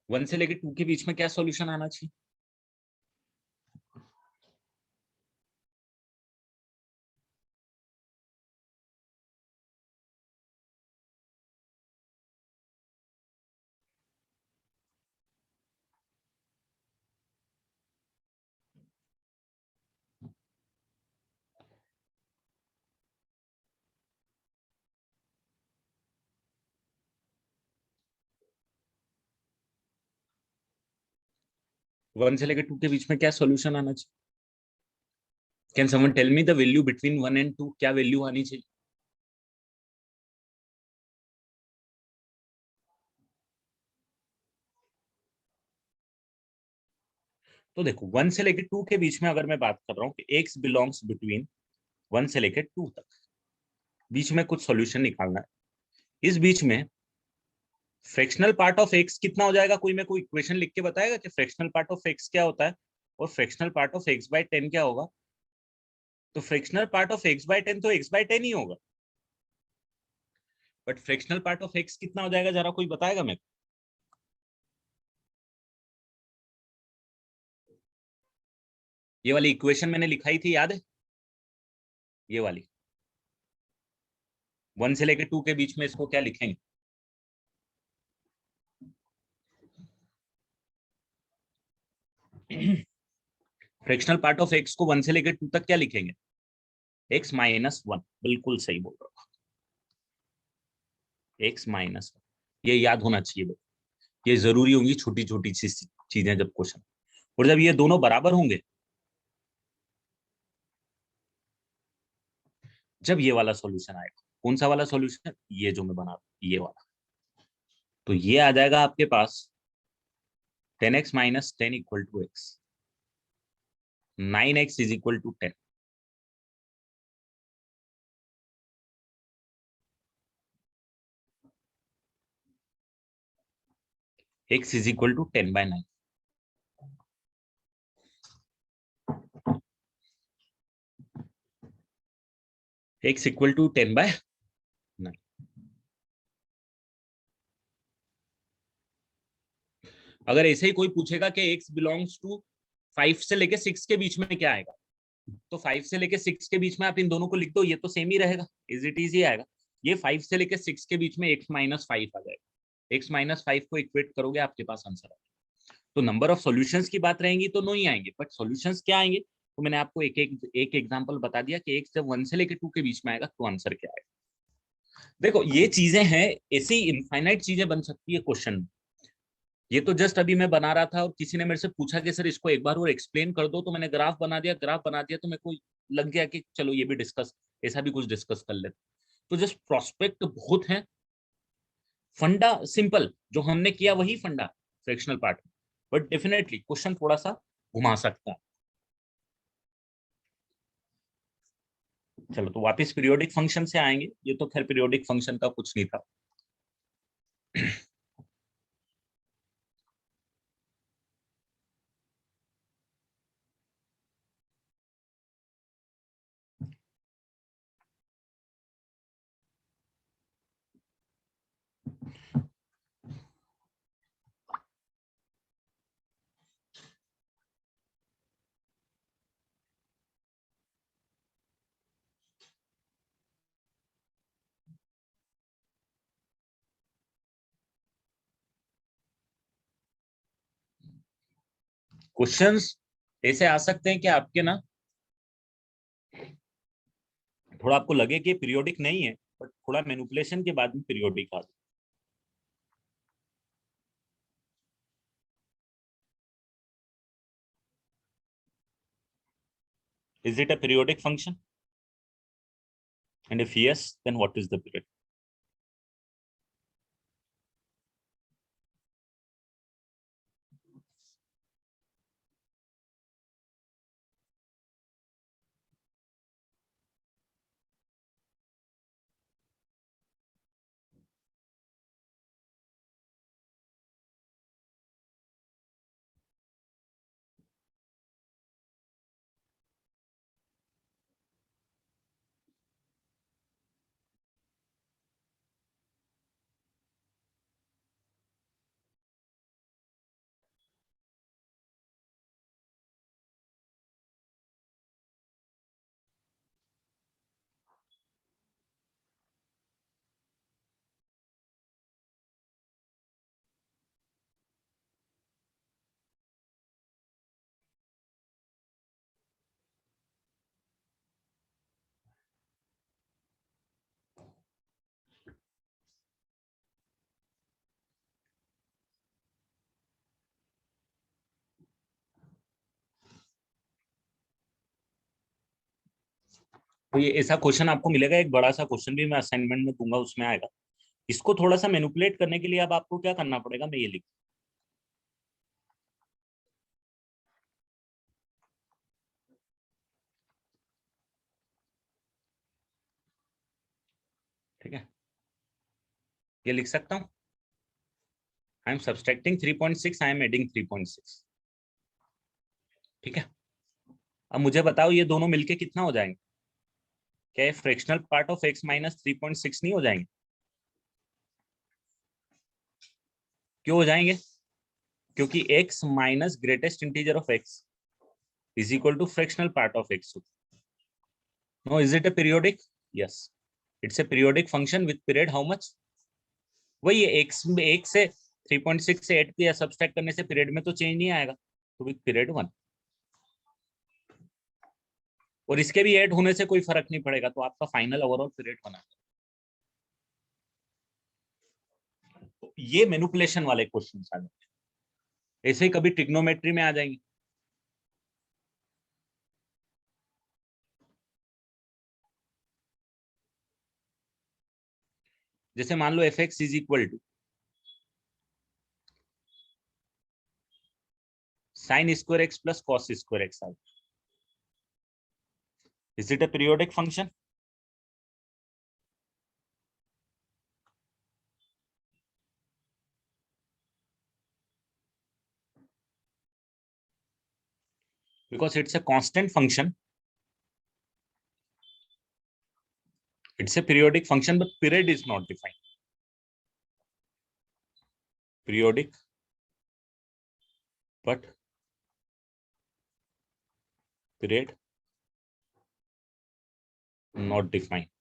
वन से लेके 2 के बीच में क्या सॉल्यूशन आना चाहिए? वन से लेके 2 के बीच में क्या सॉल्यूशन आना चाहिए? Can someone tell me the value between 1 and 2? क्या वैल्यू आनी चाहिए? तो देखो 1 से लेके 2 के बीच में अगर मैं बात कर रहा हूँ कि एक्स बिलोंग्स बिटवीन 1 से लेके 2 तक, बीच में कुछ सॉल्यूशन निकालना है। इस बीच में फ्रैक्शनल पार्ट ऑफ एक्स कितना हो जाएगा? कोई मेरे को इक्वेशन लिख के बताएगा कि फ्रैक्शनल पार्ट ऑफ एक्स क्या होता है और fractional part of x by 10 क्या होगा? तो fractional part of x by 10 तो एक्स बाय 10 ही होगा, but fractional part of x कितना हो जाएगा? जरा कोई बताएगा मेरे को? ये वाली इक्वेशन मैंने लिखाई थी, याद है? ये वाली 1 से लेके 2 के बीच में इसको क्या लिखेंगे? फ्रैक्शनल पार्ट ऑफ एक्स को 1 से लेके 2 तक क्या लिखेंगे? X minus 1। बिल्कुल सही बोल रहा हूँ, एक्स माइनस 1। ये याद होना चाहिए, ये जरूरी होंगी छोटी छोटी चीजें जब क्वेश्चन, और जब ये दोनों बराबर होंगे, जब ये वाला सॉल्यूशन आएगा। कौन सा वाला सॉल्यूशन? ये जो मैं बना रहा हूं, ये वाला। तो ये आ जाएगा आपके पास 10x minus 10 equal to x, 9x is equal to 10। x is equal to 10/9। x equal to 10/9। अगर ऐसे ही कोई पूछेगा कि x बिलोंग्स टू 5 से लेके 6 के बीच में क्या आएगा, तो 5 से लेके 6 के बीच में आप इन दोनों को लिख दो, ये तो सेम ही रहेगा, इज इट इजी आएगा। ये 5 से लेके 6 के बीच में x माइनस 5 आ जाएगा, x माइनस 5 को इक्वेट करोगे, आपके पास आंसर आएगा। तो नंबर ऑफ सॉल्यूशंस की बात रहेंगी तो नहीं आएंगे, बट सॉल्यूशंस क्या आएंगे? तो मैंने आपको एक एग्जांपल बता दिया कि x जब 1 से लेके 2 के बीच में आएगा तो आंसर क्या आएगा। देखो ये चीजें हैं, ऐसी इनफाइनाइट चीजें बन सकती है क्वेश्चन में। ये तो जस्ट अभी मैं बना रहा था और किसी ने मेरे से पूछा कि सर इसको एक बार और एक्सप्लेन कर दो, तो मैंने ग्राफ बना दिया, ग्राफ बना दिया, तो मेरे को लग गया कि चलो ये भी डिस्कस, ऐसा भी कुछ डिस्कस कर लेते। तो जस्ट प्रोस्पेक्ट बहुत है, फंडा सिंपल जो हमने किया वही फंडा फ्रैक्शनल पार्ट में, बट डेफिनेटली क्वेश्चन थोड़ा सा घुमा सकता है। चलो तो वापस पीरियोडिक फंक्शन से आएंगे, ये तो खैर पीरियोडिक फंक्शन का कुछ नहीं था। क्वेश्चंस ऐसे आ सकते हैं कि आपके ना थोड़ा आपको लगे कि पीरियोडिक नहीं है, बट थोड़ा मैनिपुलेशन के बाद में पीरियोडिक आ जाए। Is it a periodic function? And if yes, then what is the period? तो ये ऐसा क्वेश्चन आपको मिलेगा, एक बड़ा सा क्वेश्चन भी मैं असाइनमेंट में दूंगा, उसमें आएगा। इसको थोड़ा सा मैनिपुलेट करने के लिए अब आपको क्या करना पड़ेगा, मैं ये लिख, ठीक है, ये लिख सकता हूँ। I am subtracting 3.6, I am adding 3.6। ठीक है, अब मुझे बताओ ये दोनों मिलके कितना हो जाएंगे? क्या ये fractional part of x minus 3.6 नहीं हो जाएंगे? क्यों हो जाएंगे? क्योंकि x minus greatest integer of x is equal to fractional part of x। No, is it a periodic? Yes, it's a periodic function with period how much? वही है, एक से 3.6 से 8 या सब्सट्रैक्ट करने से पीरियड में तो चेंज नहीं आएगा, तो विथ पीरियड 1। और इसके भी ऐड होने से कोई फर्क नहीं पड़ेगा, तो आपका फाइनल ओवरऑल पीरियड बना। तो ये मैनिपुलेशन वाले क्वेश्चन आ जाते हैं, ऐसे ही कभी ट्रिग्नोमेट्री में आ जाएंगे। जैसे मान लो f x is equal to sine square x plus cos square x. Is it a periodic function? Because it's a constant function, it's a periodic function, but period is not defined. Periodic, but period not defined.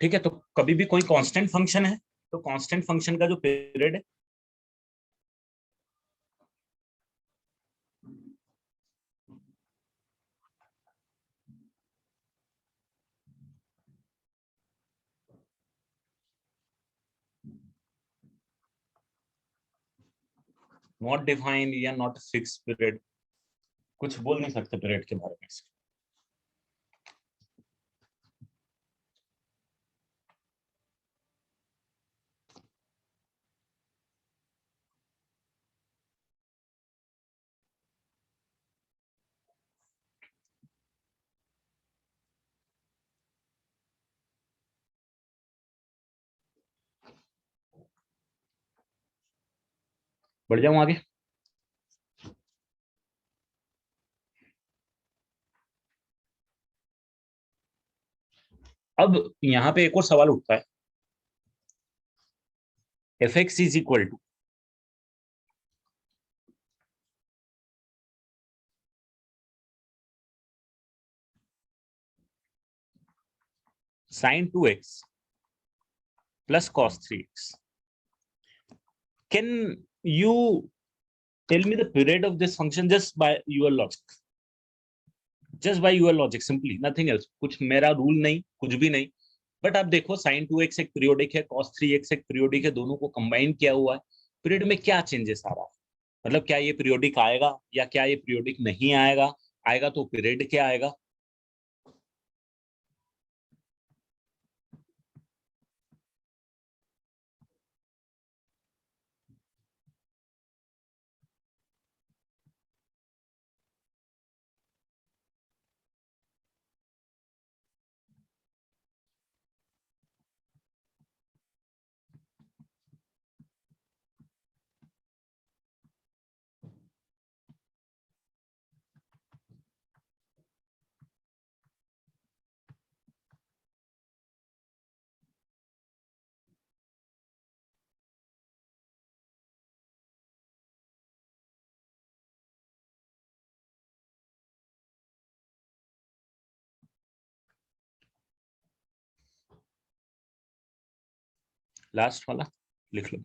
ठीक है, तो कभी भी कोई constant function है, तो constant function का जो पीरियड है नॉट डिफाइंड या नॉट फिक्स पीरियड, कुछ बोल नहीं सकते पीरियड के बारे में। बढ़ जाऊं आगे? अब यहाँ पे एक और सवाल उठता है, f x is equal to sine 2x plus cos 3x। Can you tell me the period of this function just by your logic? Just by your logic, simply, nothing else, कुछ मेरा रूल नहीं, कुछ भी नहीं। But आप देखो, sign 2x एक periodic है, कॉस 3x एक पीरियोडिक है, दोनों को कंबाइन किया हुआ है। पीरियड में क्या चेंजेस आ रहा है? मतलब क्या ये पीरियोडिक आएगा या क्या ये पीरियोडिक नहीं आएगा? आएगा तो पीरियड क्या आएगा? लास्ट वाला लिख लो।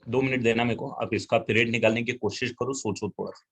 दो मिनट देना मेरे को, अब इसका पीरियड निकालने की कोशिश करो, सोचो थोड़ा सा।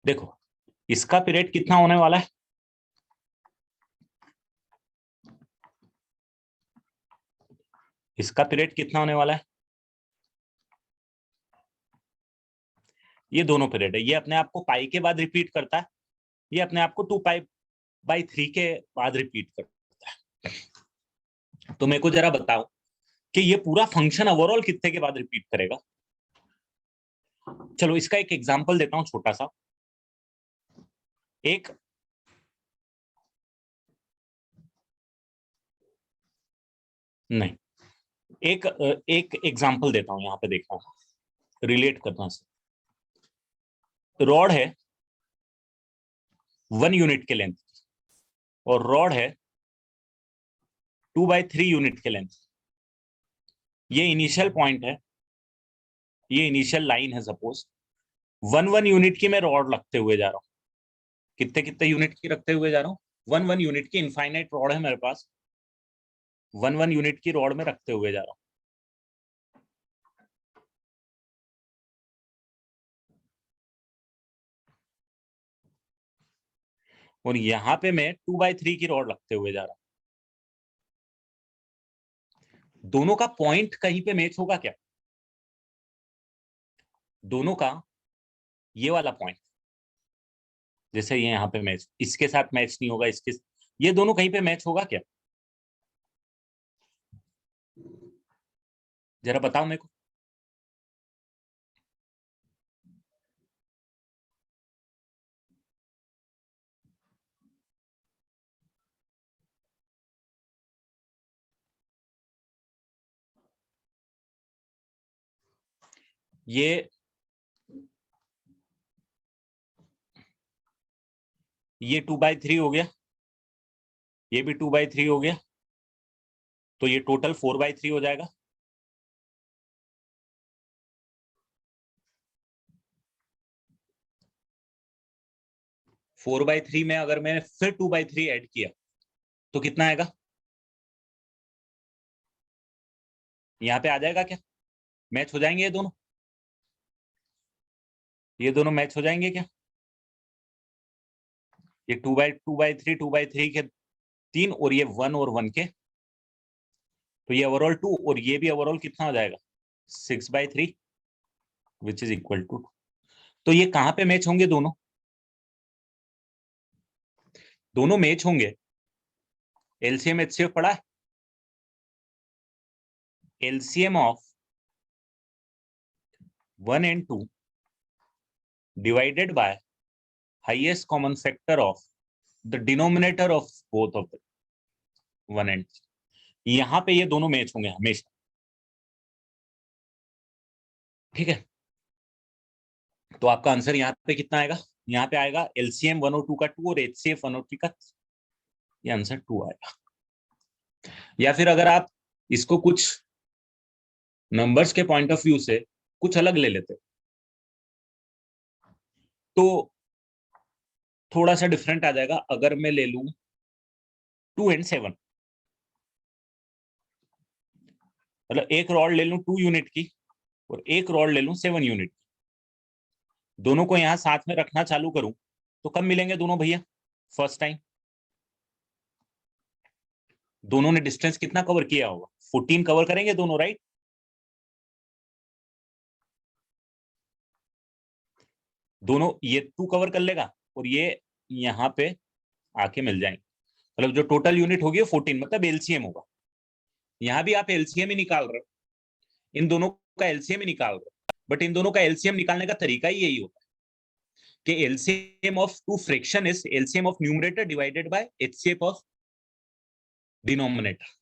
देखो इसका पीरियड कितना होने वाला है, इसका पीरियड कितना होने वाला है, ये दोनों पीरियड है। ये अपने आप को पाई के बाद रिपीट करता है, ये अपने आप को 2π/3 के बाद रिपीट करता है। तो मेरे को जरा बताओ कि ये पूरा फंक्शन ओवरऑल कितने के बाद रिपीट करेगा। चलो इसका एक एग्जांपल देता हूं छोटा सा। एक नहीं, एक एक एग्जांपल देता हूं, यहां पे देखना रिलेट करना से। रॉड है 1 यूनिट के लेंथ और रॉड है 2/3 यूनिट के लेंथ। ये इनिशियल पॉइंट है, ये इनिशियल लाइन है। सपोज 1 यूनिट की मैं रॉड रखते हुए जा रहा हूँ। कितने कितने यूनिट की रखते हुए जा रहा हूँ? 1 यूनिट की इनफाइनाइट रॉड है मेरे पास, 1 यूनिट की रॉड में रखते हुए जा रहा हूँ। और यहां पे मैं 2/3 की रॉड रखते हुए जा रहा हूँ। दोनों का पॉइंट कहीं पे मैच होगा क्या? दोनों का ये वाला पॉइंट, जैसे ये यहाँ पे मैच, इसके साथ मैच नहीं होगा, इसके, ये दोनों कहीं पे मैच होगा क्या? जरा बताओ मेरे को। ये 2/3 हो गया, ये भी 2/3 हो गया, तो ये टोटल 4/3 हो जाएगा। फोर बाई थ्री में अगर मैंने फिर 2/3 ऐड किया तो कितना आएगा? यहाँ पे आ जाएगा क्या? मैच हो जाएंगे ये दोनों? ये दोनों मैच हो जाएंगे क्या? ये 2/3 2/3 के 3 और ये 1 और 1 के, तो ये ओवरऑल 2 और ये भी ओवरऑल कितना हो जाएगा? 6/3 विच इज इक्वल टू। तो ये कहाँ पे मैच होंगे दोनों? दोनों मैच होंगे, एलसीएम एचसीएफ पढ़ा है, LCM of 1 and 2 divided by highest common factor of the denominator of both of them 1 and 3। यहां पे ये दोनों मैच होंगे हमेशा, ठीक है। तो आपका आंसर यहाँ पे कितना आएगा, यहाँ पे आएगा एलसीएम 102 का 2 और एचसीएफ 103 का, ये आंसर 2 आएगा। या फिर अगर आप इसको कुछ नंबर्स के पॉइंट ऑफ व्यू से कुछ अलग ले लेते तो थोड़ा सा डिफरेंट आ जाएगा। अगर मैं ले लूं 2 and 7, मतलब एक रॉड ले लूं 2 यूनिट की और एक रॉड ले लूं 7 यूनिट की, दोनों को यहां साथ में रखना चालू करूं तो कब मिलेंगे दोनों भैया, फर्स्ट टाइम। दोनों ने डिस्टेंस कितना कवर किया होगा, 14 कवर करेंगे दोनों, राइट। दोनों ये 2 कवर कर लेगा और ये यहाँ पे आके मिल जाएंगे, मतलब जो टोटल यूनिट होगी 14, मतलब एलसीएम होगा। यहाँ भी आप एलसीएम ही निकाल रहे हो, इन दोनों का एलसीएम ही निकाल रहे हो, बट इन दोनों का एलसीएम निकालने का तरीका ही यही होता है कि LCM of two fraction is LCM of numerator divided by HCF of denominator.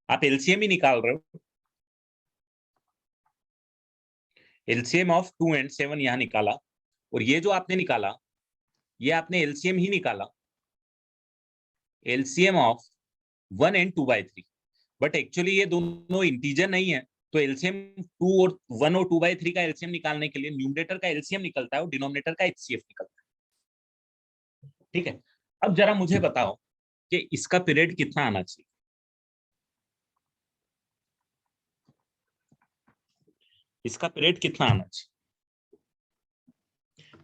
आप एलसीएम ही निकाल रहे हो, एलसीएम ऑफ 2 and 7 यहां निकाला, और ये जो आपने निकाला ये आपने एलसीएम ही निकाला, LCM of 1 and 2/3, but actually ये दोनों इंटीजर नहीं है। तो एलसीएम 2 और 1 और 2/3 का एलसीएम निकालने के लिए न्यूमरेटर का एलसीएम निकलता है और डिनोमिनेटर का एचसीएफ निकलता है, ठीक है। अब जरा मुझे बताओ कि इसका पीरियड कितना आना चाहिए, इसका पीरियड कितना आना चाहिए।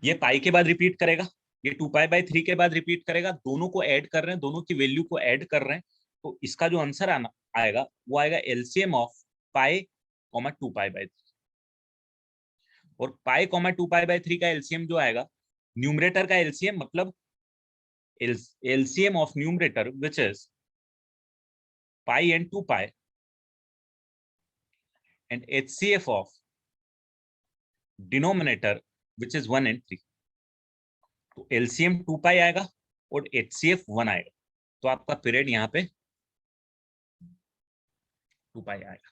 ये पाई के बाद रिपीट करेगा, ये 2π/3 के बाद रिपीट करेगा, दोनों को ऐड कर रहे हैं, दोनों की वैल्यू को ऐड कर रहे हैं, तो इसका जो आंसर आना आएगा वो आएगा एलसीएम ऑफ पाई 2π/3। और पाई 2π/3 का एलसीएम जो आएगा, न्यूमरेटर का एलसीएम मतलब LCM of numerator which is pi and 2π and HCF of denominator which is 1 and 3। तो एलसीएम 2π आएगा और HCF 1 आएगा, तो आपका पीरियड यहाँ पे 2π आएगा।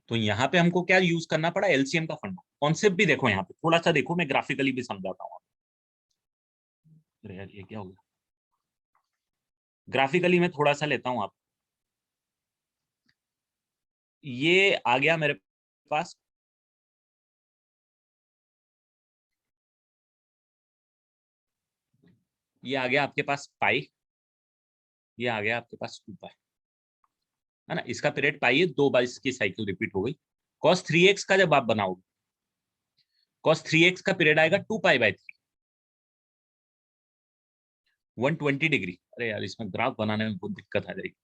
तो यहाँ पे हमको क्या यूज करना पड़ा, एलसीएम का फंडा। कॉन्सेप्ट भी देखो यहाँ पे, थोड़ा सा देखो, मैं ग्राफिकली भी समझाता हूँ। अरे यार ये क्या होगा, ग्राफिकली मैं थोड़ा सा लेता हूँ आप। ये आ गया मेरे पास, ये आ गया आपके पास पाई, ये आ गया आपके पास 2π, है ना। इसका पीरियड पाई है, 2 बार इसकी साइकिल रिपीट हो गई। cos 3x का जब आप बनाओगे, cos 3x का पीरियड आएगा 2π/3, 120 डिग्री। अरे यार इसमें ग्राफ बनाने में बहुत दिक्कत आ जाएगी,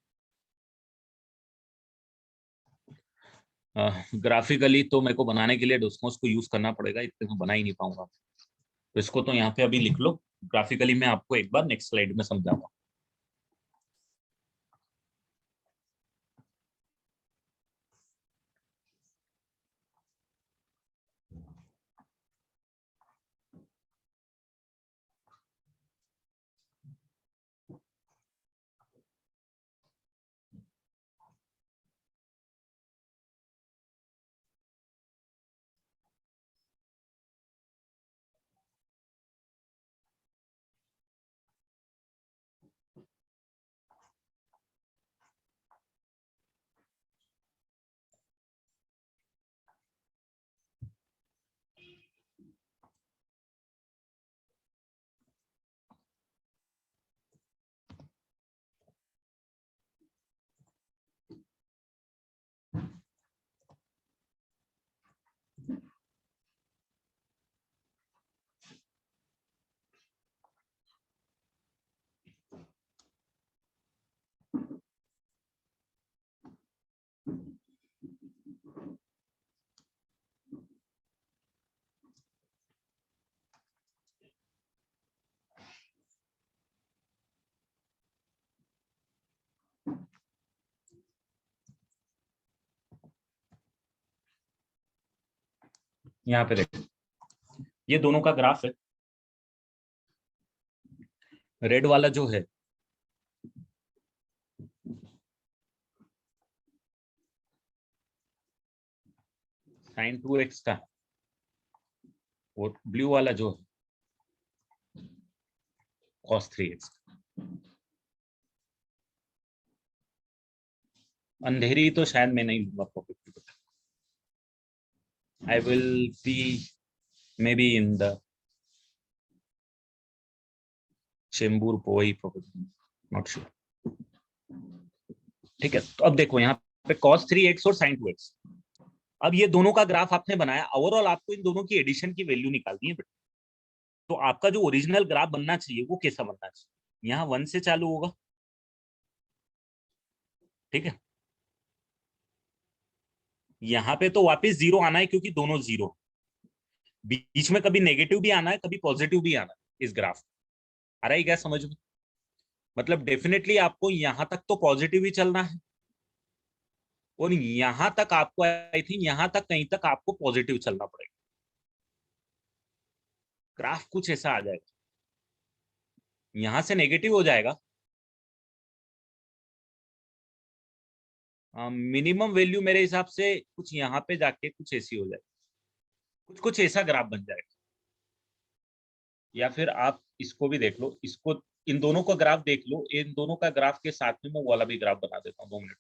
ग्राफिकली तो मेरे को बनाने के लिए डोस्मोस को यूज करना पड़ेगा, इतने में बना ही नहीं पाऊंगा। तो इसको तो यहाँ पे अभी लिख लो, ग्राफिकली मैं आपको एक बार नेक्स्ट स्लाइड में समझाऊंगा। यहाँ पे देखो, ये दोनों का ग्राफ है। रेड वाला जो है sin 2x का, और ब्लू वाला जो है cos 3x। अंधेरी तो शायद मैं नहीं लूंगा property, I will be may be in the Chembur Poi property, not sure. ठीक है, तो अब देखो यहाँ पे cos 3x और sin 2x। अब ये दोनों का ग्राफ आपने बनाया, ओवरऑल आपको इन दोनों की एडिशन की वैल्यू निकालनी है बेटा। तो आपका जो ओरिजिनल ग्राफ बनना चाहिए वो कैसा बनना चाहिए, यहाँ 1 से चालू होगा, ठीक है। यहाँ पे तो वापस 0 आना है क्योंकि दोनों 0, बीच में कभी नेगेटिव भी आना है, कभी पॉजिटिव भी आना है इस ग्राफ। आ रहा है क्या समझ में? मतलब डेफिनेटली आपको यहाँ तक तो पॉजिटिव ही चलना है, और यहां तक आपको, आई थिंक यहां तक कहीं तक आपको पॉजिटिव चलना पड़ेगा। ग्राफ कुछ ऐसा आ जाएगा, यहां से नेगेटिव हो जाएगा, मिनिमम वैल्यू मेरे हिसाब से कुछ यहाँ पे जाके कुछ ऐसी हो जाएगी, कुछ कुछ ऐसा ग्राफ बन जाएगा। या फिर आप इसको भी देख लो, इसको, इन दोनों का ग्राफ देख लो, इन दोनों का ग्राफ के साथ में मैं वाला भी ग्राफ बना देता हूँ, 2 मिनट।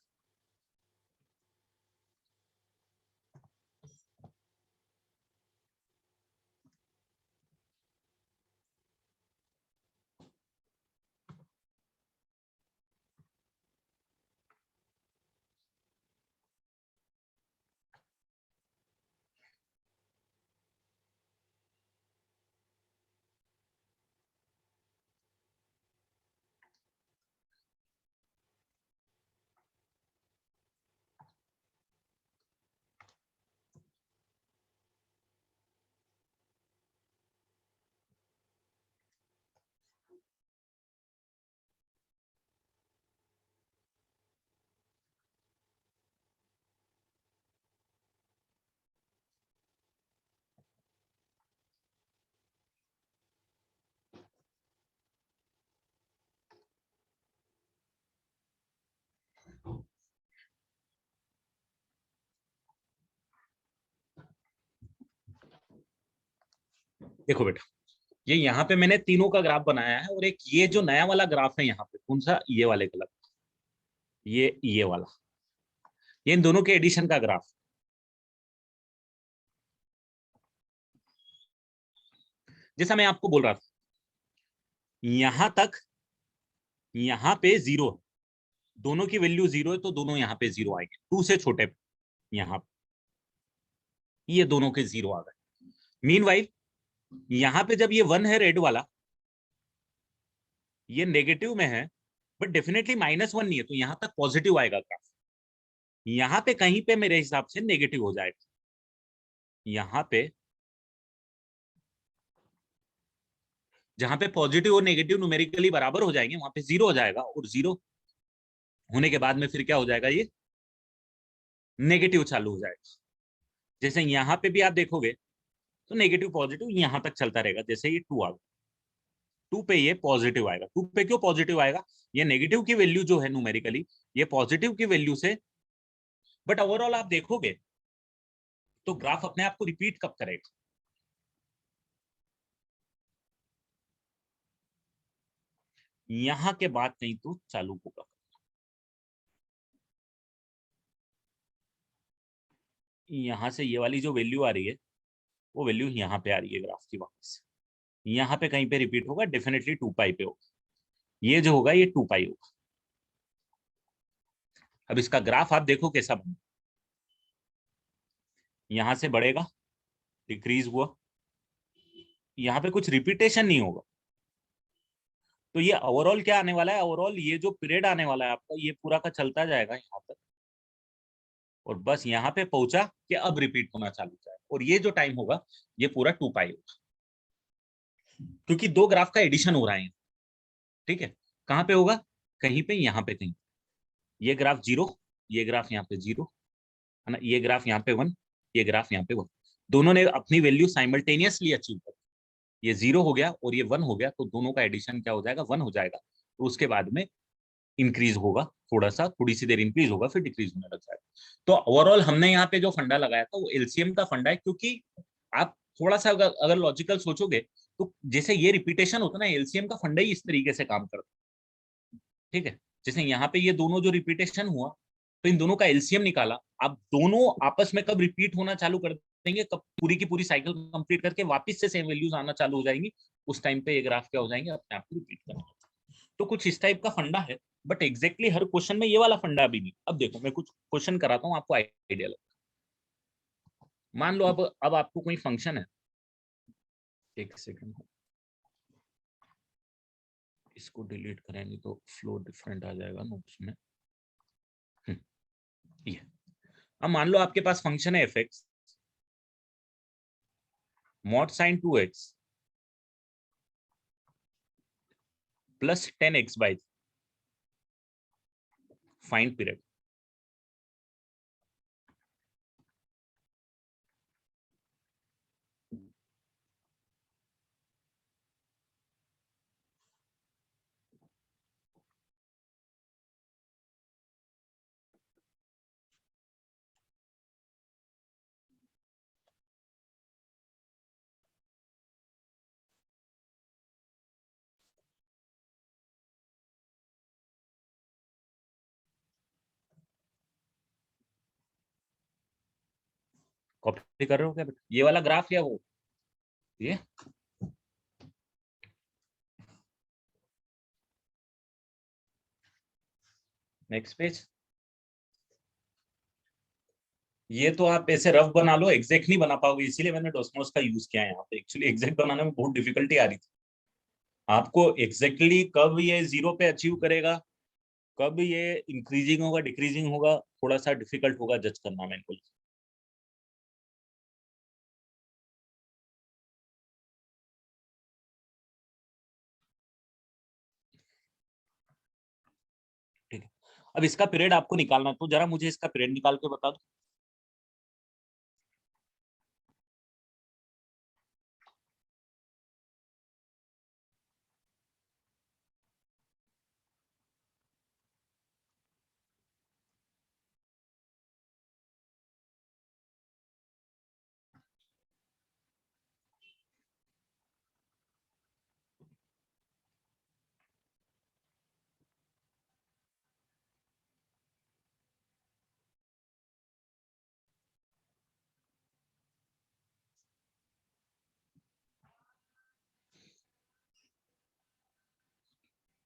देखो बेटा, ये यहाँ पे मैंने तीनों का ग्राफ बनाया है, और एक ये जो नया वाला ग्राफ है यहाँ पे, कौन सा, ये वाले कलर, ये वाला, ये इन दोनों के एडिशन का ग्राफ। जैसा मैं आपको बोल रहा था, यहां तक, यहाँ पे 0, दोनों की वैल्यू 0 है, तो दोनों यहाँ पे 0 आएंगे, 2 से छोटे पे। यहाँ ये दोनों के 0 आ गए। मीनवाइल यहाँ पे जब ये 1 है रेड वाला, ये नेगेटिव में है, बट डेफिनेटली -1 नहीं है, तो यहाँ तक पॉजिटिव आएगा ग्राफ। यहाँ पे कहीं पे मेरे हिसाब से नेगेटिव हो जाएगा, यहाँ पे जहां पे पॉजिटिव और नेगेटिव न्यूमेरिकली बराबर हो जाएंगे, वहां पे 0 हो जाएगा, और 0 होने के बाद में फिर क्या हो जाएगा, ये नेगेटिव चालू हो जाएगा। जैसे यहाँ पे भी आप देखोगे तो नेगेटिव पॉजिटिव यहाँ तक चलता रहेगा। जैसे ये 2 आ गया, 2 पे ये पॉजिटिव आएगा। 2 पे क्यों पॉजिटिव आएगा, ये नेगेटिव की वैल्यू जो है न्यूमेरिकली, ये पॉजिटिव की वैल्यू से, बट ओवरऑल आप देखोगे तो ग्राफ अपने आप को रिपीट कब करेगा, यहाँ के बाद कहीं तो चालू होगा। यहाँ से ये वाली जो वैल्यू आ रही है, वो वैल्यू यहाँ पे आ रही है ग्राफ की वापस, यहाँ पे कहीं पे रिपीट होगा, डेफिनेटली 2π पे होगा। ये जो होगा ये 2π होगा। अब इसका ग्राफ आप देखो कैसा बना, यहां से बढ़ेगा, डिक्रीज हुआ, यहाँ पे कुछ रिपीटेशन नहीं होगा। तो ये ओवरऑल क्या आने वाला है, ओवरऑल ये जो पीरियड आने वाला है आपका, ये पूरा का चलता जाएगा यहाँ तक, और बस यहाँ पे पहुंचा कि अब रिपीट होना चालू हो जाएगा, और ये जो टाइम होगा ये पूरा 2π होगा, क्योंकि दो ग्राफ का एडिशन हो रहा है। ठीक है, कहाँ पे होगा, कहीं पे, यहाँ पे कहीं, ये ग्राफ 0, ये ग्राफ यहाँ पे 0 है ना, ये ग्राफ यहाँ पे 1, ये ग्राफ यहाँ पे 1, दोनों ने अपनी वैल्यू साइमल्टेनियसली अचीव कर, ये 0 हो गया और ये 1 हो गया, तो दोनों का एडिशन क्या हो जाएगा, 1 हो जाएगा। तो उसके बाद में इंक्रीज होगा, थोड़ा सा, थोड़ी सी देर इंक्रीज होगा, फिर डिक्रीज होने लग जाएगा। तो ओवरऑल हमने यहाँ पे जो फंडा लगाया था वो एलसीएम का फंडा है, क्योंकि आप थोड़ा सा अगर लॉजिकल सोचोगे तो जैसे ये रिपीटेशन होता है ना, एलसीएम का फंडा ही इस तरीके से काम करता है। ठीक है, जैसे यहाँ पे ये दोनों जो रिपीटेशन हुआ, तो इन दोनों का एलसीएम निकाला, आप दोनों आपस में कब रिपीट होना चालू कर देंगे, कब पूरी की पूरी साइकिल कंप्लीट करके वापस से सेम वैल्यूज आना चालू हो जाएंगी, उस टाइम पे ये ग्राफ क्या हो जाएंगे, अपने आप को रिपीट करना। तो कुछ इस टाइप का फंडा है, बट एग्जैक्टली हर क्वेश्चन में ये वाला फंडा भी नहीं। अब देखो मैं कुछ क्वेश्चन कराता हूँ, आपको आइडिया लगे। मान लो अब आपको कोई फंक्शन है, एक सेकंड, इसको डिलीट करेंगे तो फ्लो डिफरेंट आ जाएगा नोट्स में। ये अब मान लो आपके पास फंक्शन है f x mod sine 2x plus 10x by, find period. Copy कर रहे हो क्या बेटा, ये वाला ग्राफ या वो, ये नेक्स्ट पेज। ये तो आप ऐसे रफ बना लो, एग्जैक्ट नहीं बना पाओगे, इसीलिए मैंने डोस्मोस का यूज किया है यहाँ पे। एक्चुअली एग्जैक्ट बनाने में बहुत डिफिकल्टी आ रही थी। आपको एग्जैक्टली कब ये 0 पे अचीव करेगा, कब ये इंक्रीजिंग होगा डिक्रीजिंग होगा, थोड़ा सा डिफिकल्ट होगा जज करना मेरे को। ठीक है, अब इसका पीरियड आपको निकालना है, तो जरा मुझे इसका पीरियड निकाल के बता दो।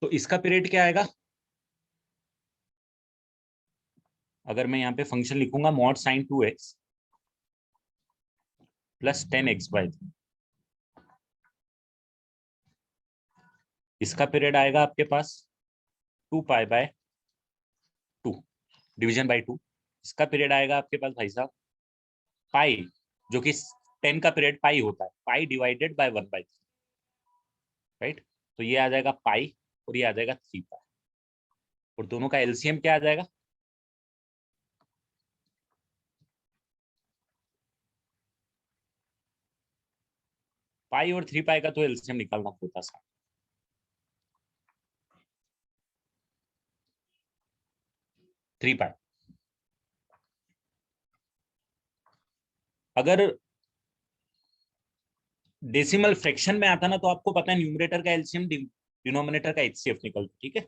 तो इसका पीरियड क्या आएगा, अगर मैं यहाँ पे फंक्शन लिखूंगा mod sine 2x plus 10x by, इसका पीरियड आएगा आपके पास 2 पाई बाय 2, डिवीजन बाई 2। इसका पीरियड आएगा आपके पास भाई साहब पाई, जो कि 10 का पीरियड पाई होता है, पाई डिवाइडेड बाय 1/3, राइट। तो ये आ जाएगा पाई और ये आ जाएगा 3 पाई, और दोनों का एलसीएम क्या आ जाएगा, पाई और 3 पाई का तो एलसीएम निकालना होता सा 3 पाई। अगर डेसिमल फ्रैक्शन में आता ना, तो आपको पता है न्यूमरेटर का एलसीएम डिनोमिनेटर का एचसीएफ निकलता, ठीक है।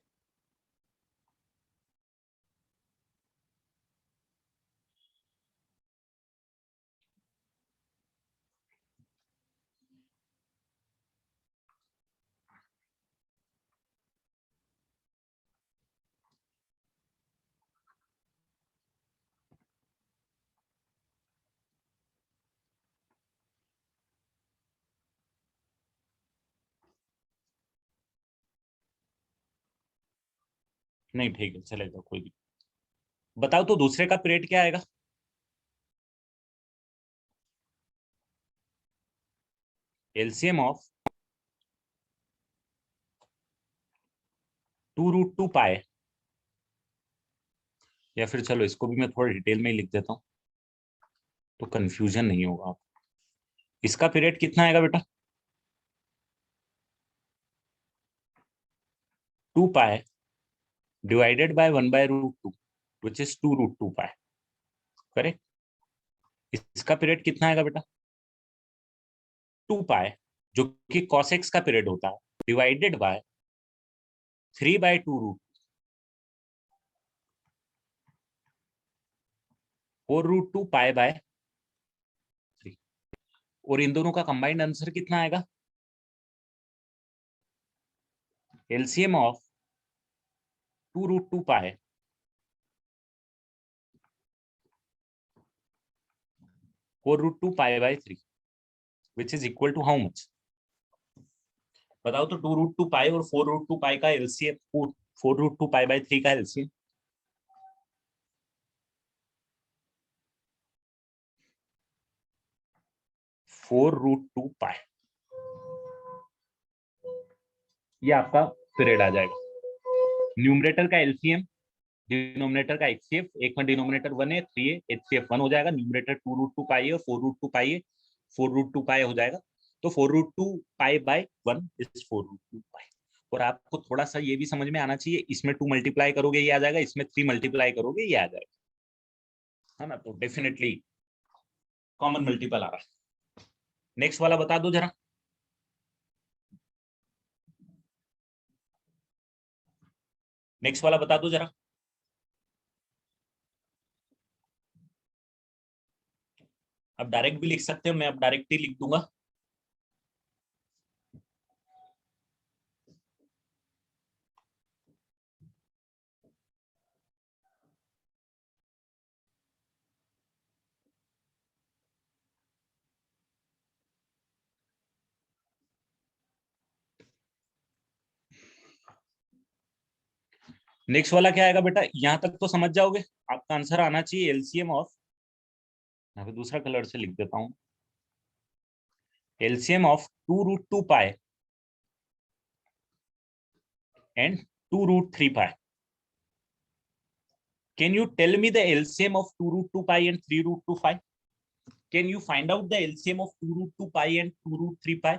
नहीं ठीक है, चलेगा, कोई भी। बताओ तो दूसरे का पीरियड क्या आएगा, एलसीएम ऑफ 2√2 पाई, या फिर चलो इसको भी मैं थोड़ा डिटेल में ही लिख देता हूँ तो कंफ्यूजन नहीं होगा। इसका पीरियड कितना आएगा बेटा? 2 pi divided bye 1/√2 which is 2√2 pi. Correct. इसका पीरियड कितना आएगा बेटा? 2 पाई, जो कि cos x का पीरियड होता है, डिवाइडेड बाय 3/2 4√2 पाई/3। और इन दोनों का कंबाइंड आंसर कितना आएगा? एलसीएम ऑफ 2√2 पाई 4√2 पाई/3 which is equal to how much? बताओ तो। 2√2 पाई और 4√2 पाई का एलसीएम, 4√2 पाई/3 का एलसीएम। फोर रूट टू पाई, ये आपका पीरियड आ जाएगा। न्यूमरेटर का एलसीएम, डिनोमिनेटर का एचसीएफ, एक में डिनोमिनेटर 1 है, 3 है, एचसीएफ 1 हो जाएगा। न्यूमरेटर 2√2 पाई है और 4√2 पाई है, 4√2 पाई हो जाएगा। तो 4√2 पाई/1 इज 4√2 पाई। और आपको थोड़ा सा ये भी समझ में आना चाहिए, इसमें 2 मल्टीप्लाई करोगे ये आ जाएगा, इसमें 3 मल्टीप्लाई करोगे ये आ जाएगा, है ना। तो डेफिनेटली कॉमन मल्टीपल आ रहा है। नेक्स्ट वाला बता दो जरा। नेक्स्ट वाला बता दो जरा। अब डायरेक्ट भी लिख सकते हो, मैं अब डायरेक्ट ही लिख दूंगा। नेक्स्ट वाला क्या आएगा बेटा? यहां तक तो समझ जाओगे। आपका आंसर आना चाहिए एलसीएम ऑफ, यहाँ पे दूसरा कलर से लिख देता हूं, LCM of 2√2 pi and 2√3 pi. Can you tell me the LCM of 2√2 pi and 3√2 pi? Can you find out the LCM of 2√2 pi and 2√3 pi?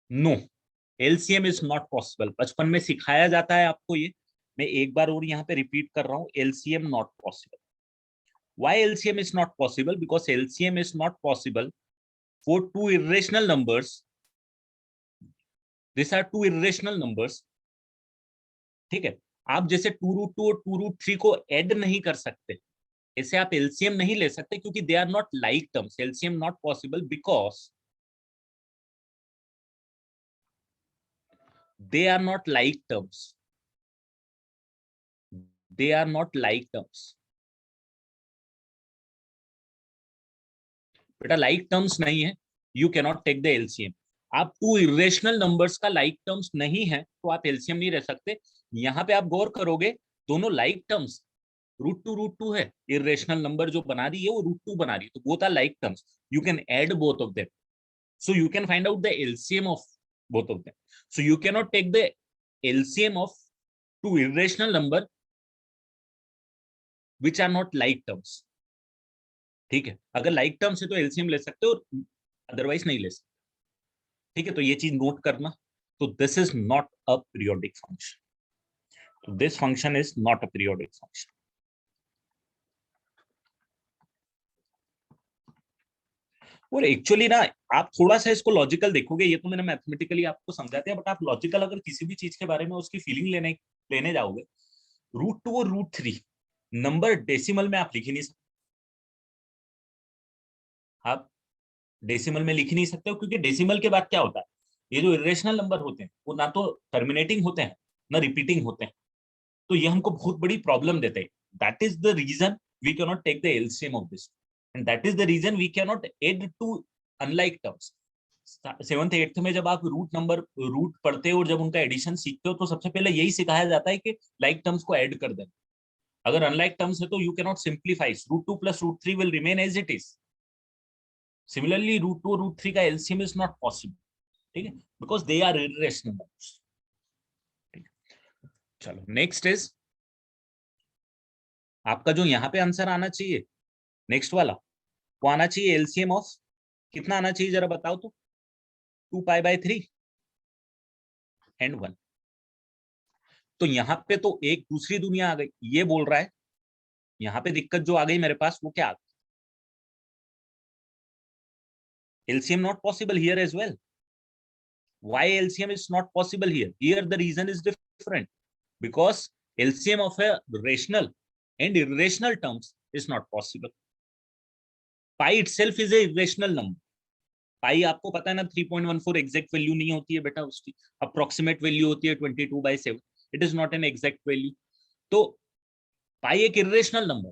No, LCM is not possible. बचपन में सिखाया जाता है आपको ये, मैं एक बार और यहाँ पे रिपीट कर रहा हूँ, LCM not possible. Why LCM is not possible? Because LCM is not possible for two irrational numbers. These are two irrational numbers. ठीक है। आप जैसे 2√2 और 2√3 को ऐड नहीं कर सकते, ऐसे आप एलसीएम नहीं ले सकते, क्योंकि they are not like terms. LCM not possible because they are not like terms. They are not like terms. बेटा लाइक टर्म्स नहीं है, you can not take the LCM. आप टू इरेशनल नंबर्स का like terms नहीं है तो आप LCM नहीं रह सकते। यहाँ पे आप गौर करोगे, दोनों लाइक टर्म्स, √2 है, इरेशनल नंबर जो बना रही है वो √2 बना रही है, तो both are like terms, you can add both of them, so you can find out the LCM of both of them. So you cannot take the LCM of two irrational number which are not like terms. ठीक है, अगर like terms है तो LCM ले सकते हो, otherwise नहीं ले सकते। ठीक है, तो ये चीज नोट करना। तो this is not a periodic function, तो this function is not a periodic function. और एक्चुअली ना, आप थोड़ा सा इसको लॉजिकल देखोगे, ये तो मैंने मैथमेटिकली आपको समझा दिया, बट आप लॉजिकल अगर किसी भी चीज के बारे में उसकी फीलिंग लेने जाओगे, √2 और √3 नंबर डेसिमल में आप लिख ही नहीं सकते। आप डेसिमल में लिख ही नहीं सकते हो, क्योंकि डेसिमल के बाद क्या होता है, ये जो इरेशनल नंबर होते हैं वो ना तो टर्मिनेटिंग होते हैं ना रिपीटिंग होते हैं, तो ये हमको बहुत बड़ी प्रॉब्लम देते हैं। That is the reason we can not take the LCM of this, and that is the reason we can not add two unlike terms. 7th 8th में जब आप रूट पढ़ते हो और जब उनका एडिशन सीखते हो, तो सबसे पहले यही सिखाया जाता है कि लाइक टर्म्स को ऐड कर दें। अगर अनलाइक टर्म्स है तो you can not simplify, √2 + √3 will remain as it is. Similarly √2 और √3 का एलसीएम इज नॉट पॉसिबल, ठीक है, because they are irrational numbers. चलो नेक्स्ट इज आपका जो यहाँ पे आंसर आना चाहिए, नेक्स्ट वाला वो आना चाहिए एलसीएम ऑफ कितना आना चाहिए जरा बताओ तो? 2π/3 एंड 1। तो यहाँ पे तो एक दूसरी दुनिया आ गई, ये बोल रहा है यहाँ पे दिक्कत जो आ गई मेरे पास वो क्या आ गई? LCM not possible here as well. Why LCM is not possible here? Here the reason is different, because LCM of a rational and irrational terms is not possible. Pi itself is a irrational number. पाई आपको पता है ना 3.14 exact value नहीं होती है बेटा, उसकी approximate value होती है 22/7। It is not an exact value. तो पाई एक इरेशनल नंबर,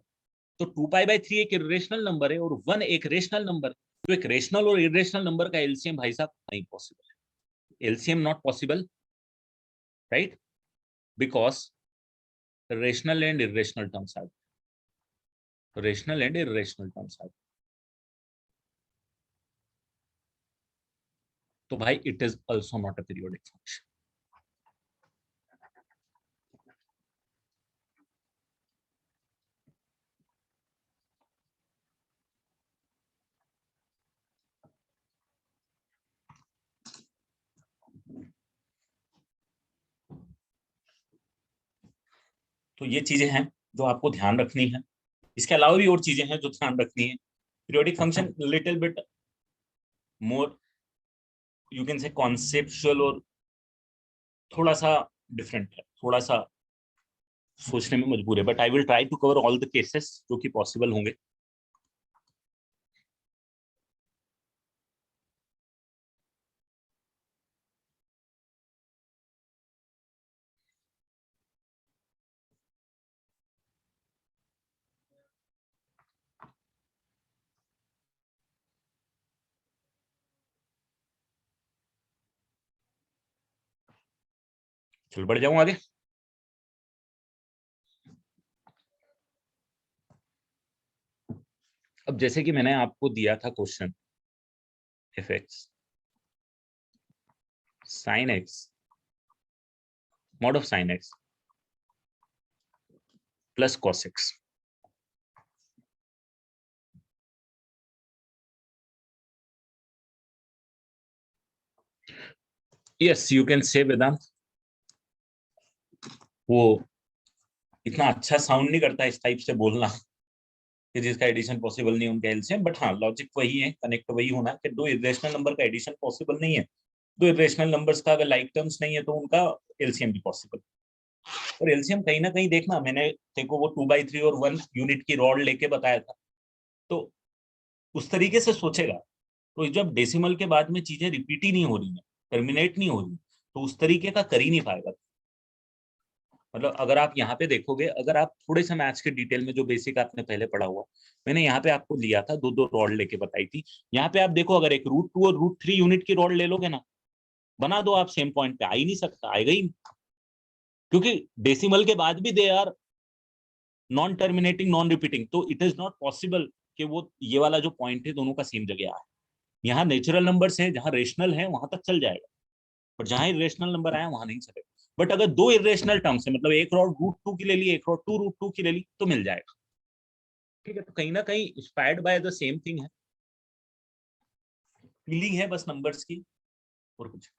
तो 2π/3 एक इरेशनल नंबर है और 1 एक रेशनल नंबर। तो एक रेशनल और इरेशनल नंबर का एलसीएम भाई साहब नहीं पॉसिबल है। LCM not possible, right, because rational and irrational terms are, rational and irrational terms are. तो भाई it is also not a periodic function. तो ये चीजें हैं जो आपको ध्यान रखनी है। इसके अलावा भी और चीजें हैं जो ध्यान रखनी है। Periodic function little bit more you can से कॉन्सेप्चुअल और थोड़ा सा डिफरेंट है, थोड़ा सा सोचने में मजबूर है, but I will try to cover all the cases जो कि पॉसिबल होंगे। चल बढ़ जाऊं आगे। अब जैसे कि मैंने आपको दिया था question, f x sine x mod of sine x plus cos x. Yes you can say Vedant, वो इतना अच्छा साउंड नहीं करता इस टाइप से बोलना कि जिसका एडिशन पॉसिबल नहीं उनका एलसीएम, बट हाँ लॉजिक वही है, कनेक्ट वही होना कि दो इरेशनल नंबर का एडिशन पॉसिबल नहीं है। दो इरेशनल नंबर्स का अगर लाइक टर्म्स नहीं है तो उनका एलसीएम भी पॉसिबल। और एलसीएम कहीं ना कहीं देखना, मैंने देखो वो 2/3 और 1 यूनिट की रॉड लेके बताया था, तो उस तरीके से सोचेगा तो जब डेसिमल के बाद में चीजें रिपीट ही नहीं हो रही है, टर्मिनेट नहीं हो रही, तो उस तरीके का कर ही नहीं पाएगा। मतलब अगर आप यहाँ पे देखोगे, अगर आप थोड़े से मैथ्स के डिटेल में जो बेसिक आपने पहले पढ़ा हुआ, मैंने यहाँ पे आपको लिया था, दो दो रॉड लेके बताई थी। यहाँ पे आप देखो, अगर एक √2 और √3 यूनिट की रॉड ले लोगे ना, बना दो आप सेम पॉइंट पे, आ ही नहीं सकता, आएगा ही नहीं। क्योंकि डेसिमल के बाद भी they are non terminating non repeating, तो इट इज नॉट पॉसिबल कि वो ये वाला जो पॉइंट है दोनों का सेम जगह आए। यहाँ नेचुरल नंबर्स है, जहाँ रेशनल है वहां तक चल जाएगा, पर जहां इरेशनल नंबर आया वहां नहीं चलेगा। बट अगर दो इरेशनल टर्म्स है, मतलब एक रॉड √2 की ले ली, एक रॉड 2 √2 की ले ली, तो मिल जाएगा। ठीक है, तो कहीं ना कहीं inspired by the same thing है, फीलिंग है बस नंबर्स की, और कुछ।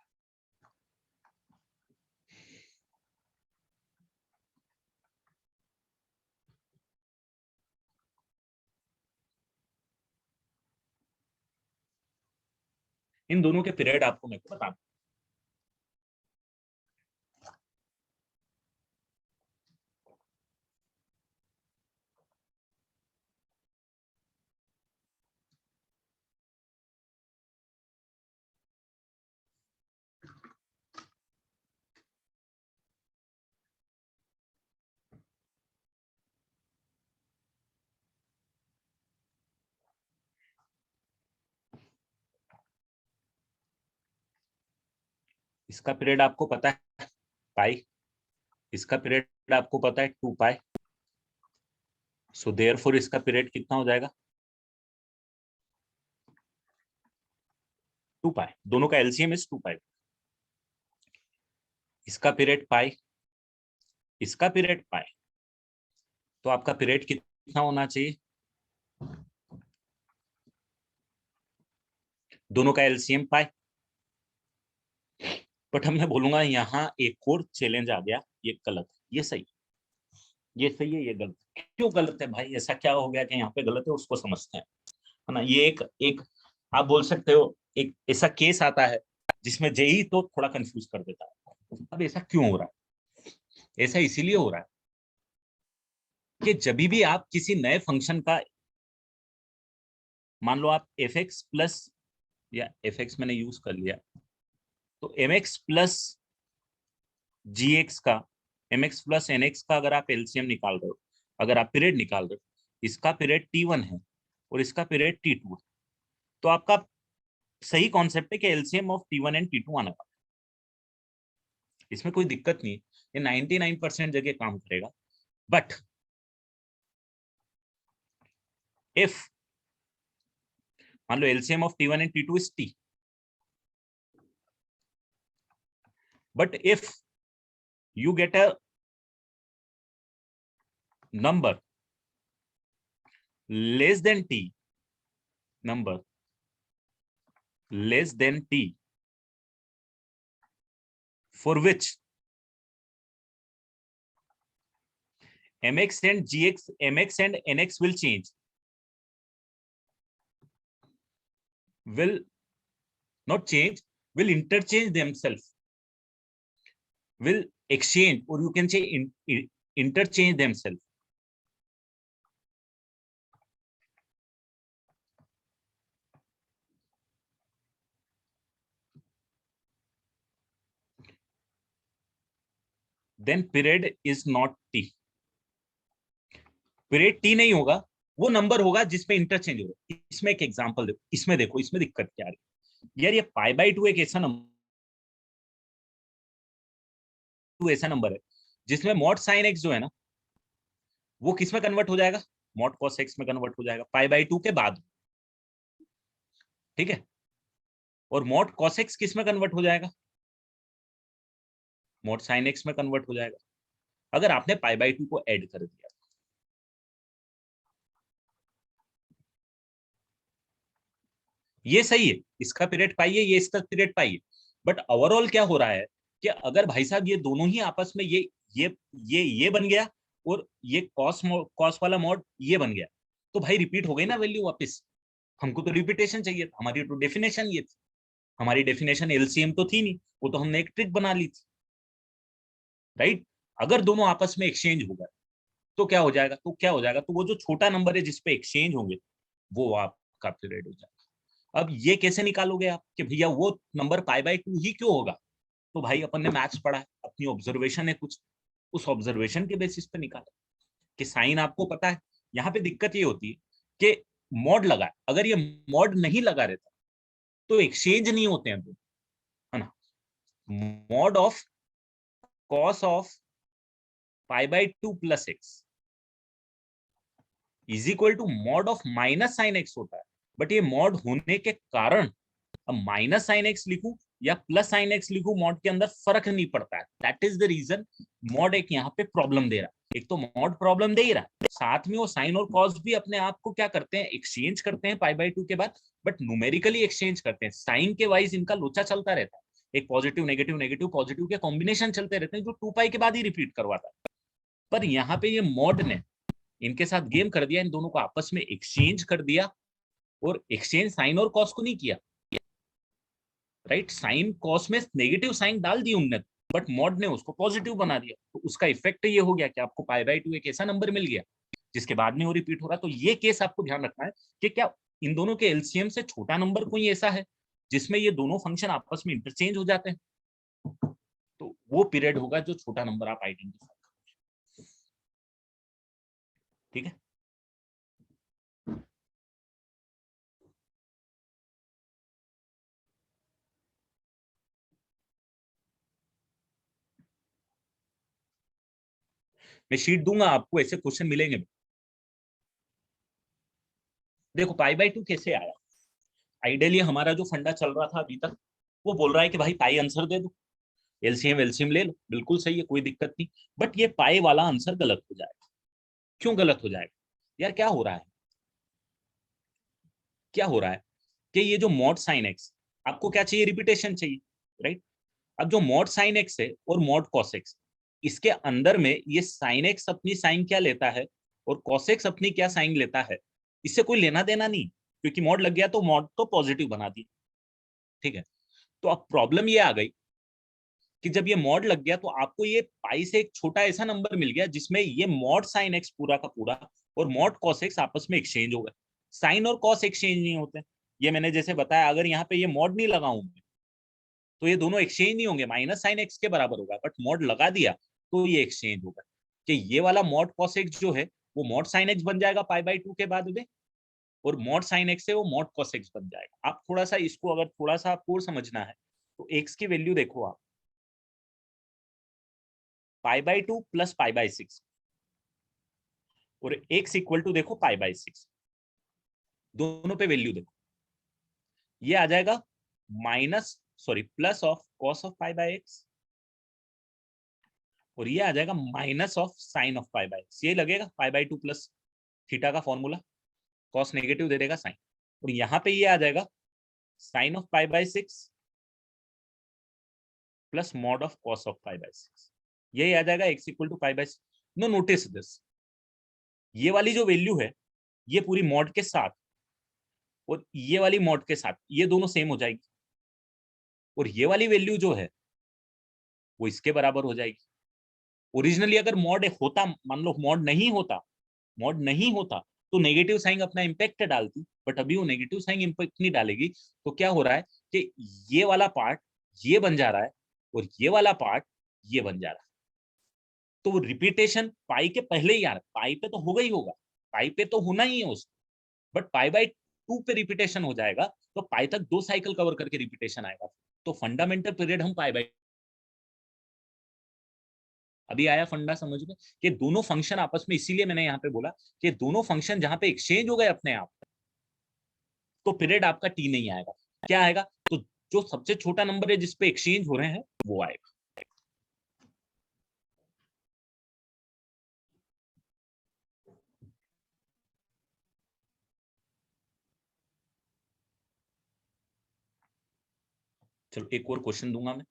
इन दोनों के पीरियड आपको मैं बता, इसका पीरियड आपको पता है पाई, इसका पीरियड आपको पता है 2π, सो देयरफॉर इसका पीरियड कितना हो जाएगा? 2π, दोनों का एलसीएम इज 2π। इसका पीरियड पाई, इसका पीरियड पाई, तो आपका पीरियड कितना होना चाहिए? दोनों का एलसीएम पाई। बट हम मैं बोलूंगा यहाँ एक और चैलेंज आ गया, ये गलत है, ये सही, ये सही है, ये गलत। क्यों गलत है भाई, ऐसा क्या हो गया कि यहाँ पे गलत है, उसको समझते हैं, है ना। ये एक एक आप बोल सकते हो एक ऐसा केस आता है जिसमें जेई तो थोड़ा कंफ्यूज कर देता है। अब ऐसा क्यों हो रहा है? ऐसा इसीलिए हो रहा है कि जब भी आप किसी नए फंक्शन का, मान लो आप एफ एक्स प्लस, या एफ एक्स मैंने यूज कर लिया, तो m x plus g x का, m x plus n x का अगर आप एलसीएम निकाल रहे हो, अगर आप पीरियड निकाल रहे हो, इसका पीरियड T1 है और इसका पीरियड T2 है, तो आपका सही कॉन्सेप्ट है कि LCM of T1 and T2 आना है। इसमें कोई दिक्कत नहीं, ये 99% जगह काम करेगा। बट इफ मान लो LCM of T1 and T2 is T, but if you get a number less than T, number less than T, for which mx and gx, mx and nx will change, will not change, will interchange themselves, will exchange, or you can say interchange themselves. Then period is not T. Period T नहीं होगा, वो number होगा जिसपे interchange होगा। इसमें एक example देखो, इसमें देखो इसमें दिक्कत क्या आ रही है यार। ये π/2 एक ऐसा नंबर है जिसमें मॉड साइन एक्स जो है ना, वो किस में कन्वर्ट हो जाएगा, मॉड कॉस एक्स में कन्वर्ट हो जाएगा π/2 के बाद, ठीक है। और मॉड कॉस एक्स किस में कन्वर्ट हो जाएगा, मॉड साइन एक्स में कन्वर्ट हो जाएगा, अगर आपने π/2 को ऐड कर दिया। ये सही है, इसका पीरियड पाई है, ये इसका पीरियड पाई है। बट ओवरऑल क्या हो रहा है कि अगर भाई साहब ये दोनों ही आपस में ये बन गया और ये कॉस वाला मॉड ये बन गया, तो भाई रिपीट हो गई ना वैल्यू वापस। हमको तो रिपीटेशन चाहिए था, हमारी तो डेफिनेशन ये थी, हमारी डेफिनेशन एलसीएम तो थी नहीं, वो तो हमने एक ट्रिक बना ली थी, राइट। अगर दोनों आपस में एक्सचेंज होगा तो क्या हो जाएगा, तो वो जो छोटा नंबर है जिसपे एक्सचेंज होंगे वो आपका पीरियड हो जाएगा। अब ये कैसे निकालोगे आप कि भैया वो नंबर π/2 ही क्यों होगा? तो भाई अपन ने मैथ्स पढ़ा है, अपनी ऑब्जर्वेशन है कुछ, उस ऑब्जर्वेशन के बेसिस पे निकाला कि साइन आपको पता है। यहाँ पे दिक्कत ये होती है कि मॉड लगा है, अगर ये मॉड नहीं लगा रहता तो एक्सचेंज नहीं होते हैं तो, है ना। Mod of cos of π/2 plus x is equal to mod of minus sine x होता है। बट ये मॉड होने के कारण अब माइनस साइन एक्स लिखूं या प्लस साइन एक्स लिखूं, मॉड के अंदर फर्क नहीं पड़ता है। That is the reason mod एक यहाँ पे प्रॉब्लम दे रहा है। एक तो मॉड प्रॉब्लम दे ही रहा है, साथ में वो साइन और कॉस भी अपने आप को क्या करते हैं, एक्सचेंज करते हैं π/2 के बाद, बट न्यूमेरिकली एक्सचेंज करते हैं। साइन के वाइज इनका लोचा चलता रहता है, एक पॉजिटिव नेगेटिव नेगेटिव पॉजिटिव के कॉम्बिनेशन चलते रहते हैं जो 2π के बाद ही रिपीट करवाता है। पर यहाँ पे ये मॉड ने इनके साथ गेम कर दिया, इन दोनों को आपस में एक्सचेंज कर दिया, और एक्सचेंज साइन और कॉस को नहीं किया, राइट। साइन कॉस में नेगेटिव साइन डाल दी उनने, बट मॉड ने उसको पॉजिटिव बना दिया, तो उसका इफेक्ट ये हो गया कि आपको π/2 एक ऐसा नंबर मिल गया जिसके बाद में वो रिपीट हो रहा। तो ये केस आपको ध्यान रखना है कि क्या इन दोनों के एलसीएम से छोटा नंबर कोई ऐसा है जिसमें ये दोनों फंक्शन आपस में इंटरचेंज हो जाते हैं, तो वो पीरियड होगा जो छोटा नंबर आप आइडेंटिफाई करोगे, ठीक है। मैं शीट दूंगा आपको, ऐसे क्वेश्चन मिलेंगे। देखो π/2 कैसे आया, आइडियली हमारा जो फंडा चल रहा था अभी तक वो बोल रहा है कि भाई पाई आंसर दे दो, एलसीएम एलसीएम ले लो, बिल्कुल सही है, कोई दिक्कत नहीं। बट ये पाई वाला आंसर गलत हो जाएगा। क्यों गलत हो जाएगा यार, क्या हो रहा है, क्या हो रहा है कि ये जो मॉड साइन एक्स, आपको क्या चाहिए, रिपीटेशन चाहिए, राइट। अब जो मॉड साइन एक्स है और मॉड कॉस एक्स, इसके अंदर में ये साइन एक्स अपनी साइन क्या लेता है और कॉस एक्स अपनी क्या साइन लेता है, इससे कोई लेना देना नहीं, क्योंकि मॉड लग गया तो मॉड तो पॉजिटिव बना दी, ठीक है। तो अब प्रॉब्लम ये आ गई कि जब ये मॉड लग गया तो आपको ये पाई से एक छोटा ऐसा नंबर मिल गया जिसमें ये मॉड साइन एक्स पूरा का पूरा और मॉड कॉस एक्स आपस में एक्सचेंज हो गए। साइन और कॉस एक्सचेंज नहीं होते, ये मैंने जैसे बताया, अगर यहाँ पे ये मॉड नहीं लगाऊंगा तो ये दोनों एक्सचेंज नहीं होंगे, माइनस साइन एक्स के बराबर होगा, बट मॉड लगा दिया तो ये एक्सचेंज होगा, कि ये वाला मॉड कॉस एक्स जो है वो मॉड साइन एक्स बन जाएगा पाई बाई 2 के बाद में, और मॉड साइन एक्स है वो मॉड कॉस एक्स बन जाएगा। आप थोड़ा सा इसको अगर थोड़ा सा आपको समझना है तो एक्स की वैल्यू देखो आप, पाई बाई 2 प्लस पाई बाई 6, और एक्स इक्वल टू देखो पाई बाई 6, दोनों पे वैल्यू देखो, ये आ जाएगा minus sorry plus of cos of pi by x, और ये आ जाएगा minus of sine of pi by x, ये लगेगा पाई बाई 2 प्लस थीटा का फॉर्मूला, कॉस नेगेटिव दे देगा साइन, और यहाँ पे ये आ जाएगा sine of pi by 6 plus mod of cos of pi by 6, यही आ जाएगा x equal to pi by 6। No, notice this, ये वाली जो वैल्यू है ये पूरी मॉड के साथ और ये वाली मॉड के साथ ये दोनों सेम हो जाएगी, और ये वाली वैल्यू जो है वो इसके बराबर हो जाएगी। ओरिजिनली अगर मॉड होता, मान लो मॉड नहीं होता, मॉड नहीं होता तो नेगेटिव साइन अपना इम्पैक्ट डालती, बट अभी वो नेगेटिव साइन इम्पैक्ट नहीं डालेगी, तो क्या हो रहा है कि ये वाला पार्ट ये बन जा रहा है और ये वाला पार्ट ये बन जा रहा है, तो वो रिपीटेशन पाई के पहले ही आ रहा है, पाई पे तो होगा ही होगा, पाई पे तो होना ही है उसको, बट पाई बाई 2 पे रिपीटेशन हो जाएगा, तो पाई तक 2 साइकिल कवर करके रिपीटेशन आएगा, तो फंडामेंटल पीरियड हम पाई बाई, अभी आया फंडा समझ में, कि दोनों फंक्शन आपस में, इसीलिए मैंने यहाँ पे बोला कि दोनों फंक्शन जहां पे एक्सचेंज हो गए अपने आप, तो पीरियड आपका टी नहीं आएगा, क्या आएगा, तो जो सबसे छोटा नंबर है जिसपे एक्सचेंज हो रहे हैं वो आएगा। चलो एक और क्वेश्चन दूंगा मैं,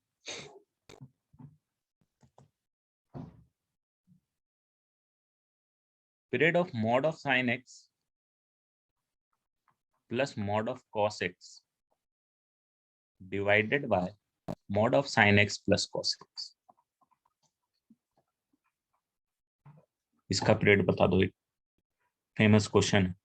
period of mod of sine x plus mod of cos x divided bye mod of sine x plus cos x, इसका पीरियड बता दो, एक फेमस क्वेश्चन है।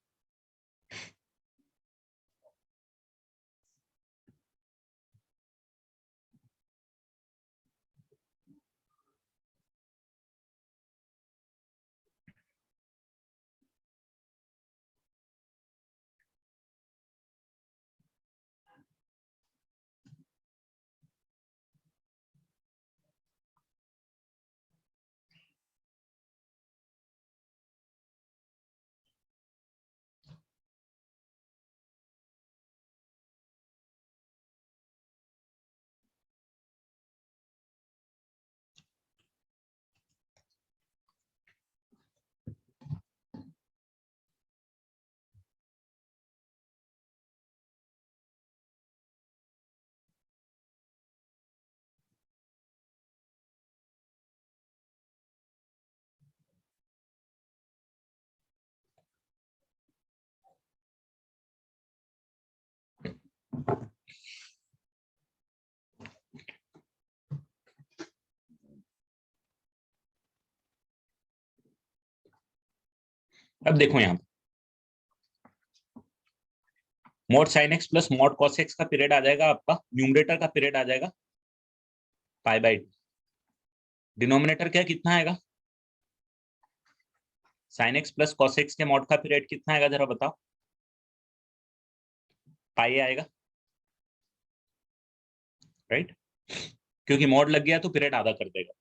अब देखो यहाँ mod sine x plus mod cos x का पीरियड आ जाएगा, आपका न्यूमरेटर का पीरियड आ जाएगा पाई बाई 2, डिनोमिनेटर क्या कितना आएगा, sign x plus cos x के मॉड का पीरियड कितना आएगा जरा बताओ, पाई आएगा, राइट, क्योंकि मॉड लग गया तो पीरियड आधा कर देगा,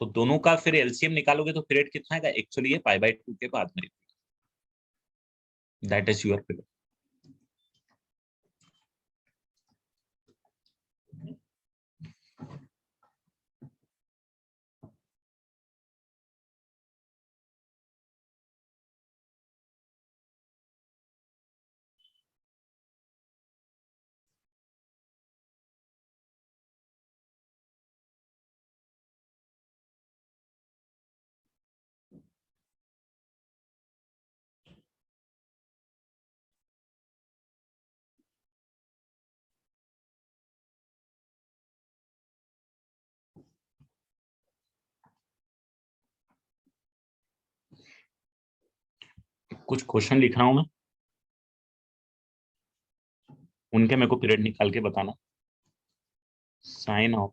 तो दोनों का फिर एलसीएम निकालोगे तो पीरियड कितना आएगा, एक्चुअली ये पाई बाई 2 के बाद में, दैट इज योर पीरियड। कुछ क्वेश्चन लिख रहा हूं मैं, उनके मेरे को पीरियड निकाल के बताना। Sine of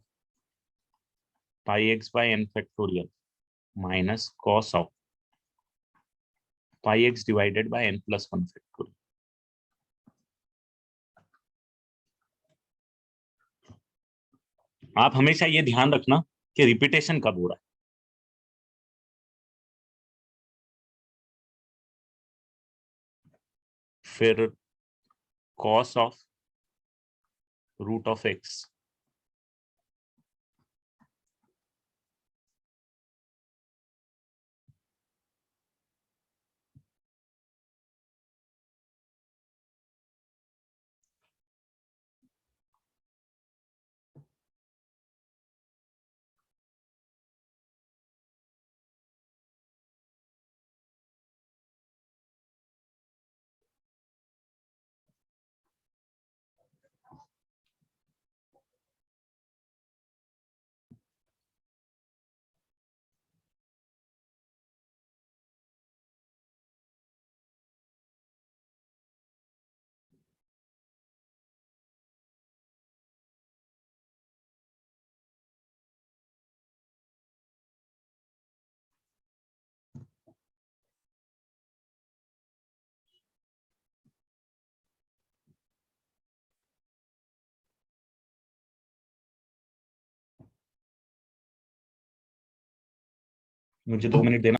pi x by n factorial minus cos of pi x divided by n plus one factorial. आप हमेशा ये ध्यान रखना कि रिपीटेशन कब हो रहा है। फिर cos of root of x मुझे 2 मिनट देना।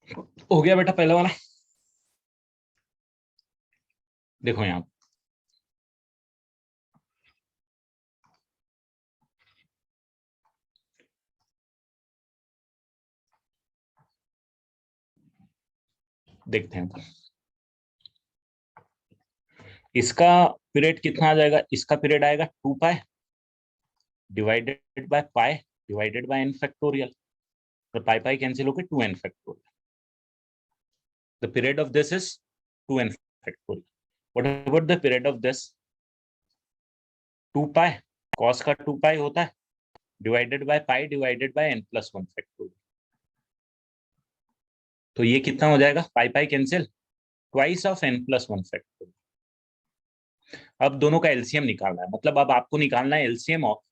हो गया बेटा पहला वाला। देखो यहाँ देखते हैं, इसका पीरियड कितना आ जाएगा, इसका पीरियड आएगा 2 pi divided by pi divided by n factorial. तो पाई पाई कैंसिल होकर 2n factorial. The period of this is 2n factorial. What about the period of this? 2 pi, cos का 2 पाई होता है divided by pi divided by n+1 factorial. तो ये कितना हो जाएगा, pi pi cancel, twice of n+1 factorial. अब दोनों का एलसीएम निकालना है, मतलब अब आपको निकालना है LCM of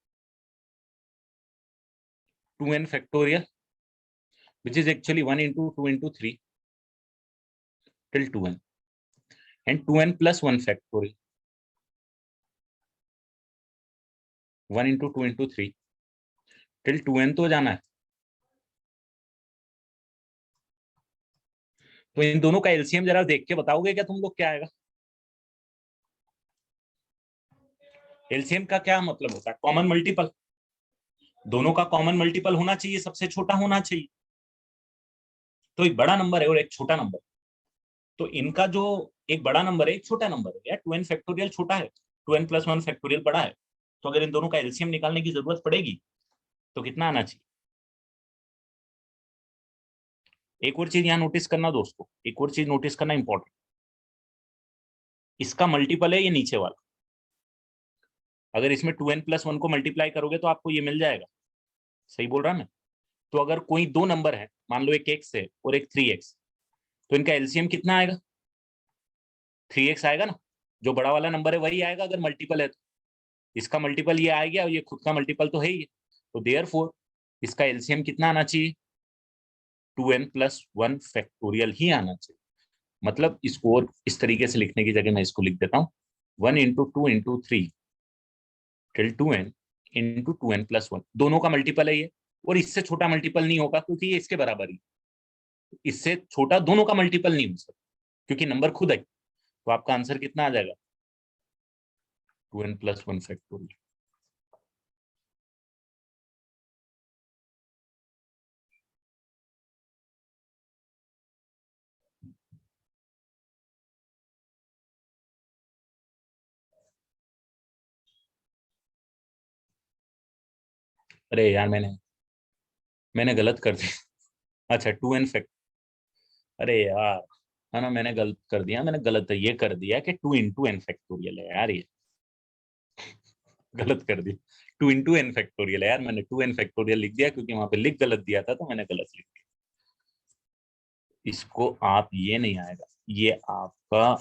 2n factorial which is actually 1 into 2 into 3 till 2n and 2n plus 1 factorial, 1 into 2 into 3 till 2n तो जाना है। तो इन दोनों का एलसीएम जरा देख के बताओगे क्या तुम लोग, क्या आएगा? एलसीएम का क्या मतलब होता है? Common multiple. दोनों का कॉमन मल्टीपल होना चाहिए, सबसे छोटा होना चाहिए। तो एक बड़ा नंबर है और एक छोटा नंबर, तो इनका जो एक बड़ा नंबर है एक छोटा नंबर है, या 2n फैक्टोरियल छोटा है, 2n plus 1 फैक्टोरियल बड़ा है। तो अगर इन दोनों का एलसीएम निकालने की जरूरत पड़ेगी तो कितना आना चाहिए? एक और चीज यहाँ नोटिस करना दोस्तों, एक और चीज नोटिस करना इंपॉर्टेंट, इसका मल्टीपल है ये नीचे वाला। अगर इसमें 2n+1 को मल्टीप्लाई करोगे तो आपको ये मिल जाएगा। सही बोल रहा मैं? तो अगर कोई दो नंबर है, मान लो एक x है और एक 3x, तो इनका एलसीएम कितना आएगा? 3x आएगा ना। जो बड़ा वाला नंबर है वही आएगा अगर मल्टीपल है तो। इसका मल्टीपल ये आ गया और ये खुद का मल्टीपल तो है ही है। तो देयरफॉर इसका एलसीएम कितना आना चाहिए? 2n+1 फैक्टोरियल ही आना चाहिए। मतलब इसको और इस तरीके से लिखने की जगह मैं इसको लिख देता हूँ 1 into 2 into 3 till 2n into 2n+1, दोनों का मल्टीपल है ये, और इससे छोटा मल्टीपल नहीं होगा क्योंकि ये इसके बराबर ही। इससे छोटा दोनों का मल्टीपल नहीं हो सकता क्योंकि नंबर खुद है। तो आपका आंसर कितना आ जाएगा? 2n+1 factorial. अरे यार मैंने गलत कर दिया। अच्छा 2n फैक्ट, अरे यार, है ना, मैंने गलत कर दिया, मैंने गलत ये कर दिया कि 2 into n फैक्टोरियल है यार, ये गलत कर दी। 2 into n फैक्टोरियल है यार, मैंने 2n फैक्टोरियल लिख दिया क्योंकि वहां पे लिख गलत दिया था, तो मैंने गलत लिख दिया। इसको आप, ये नहीं आएगा, ये आपका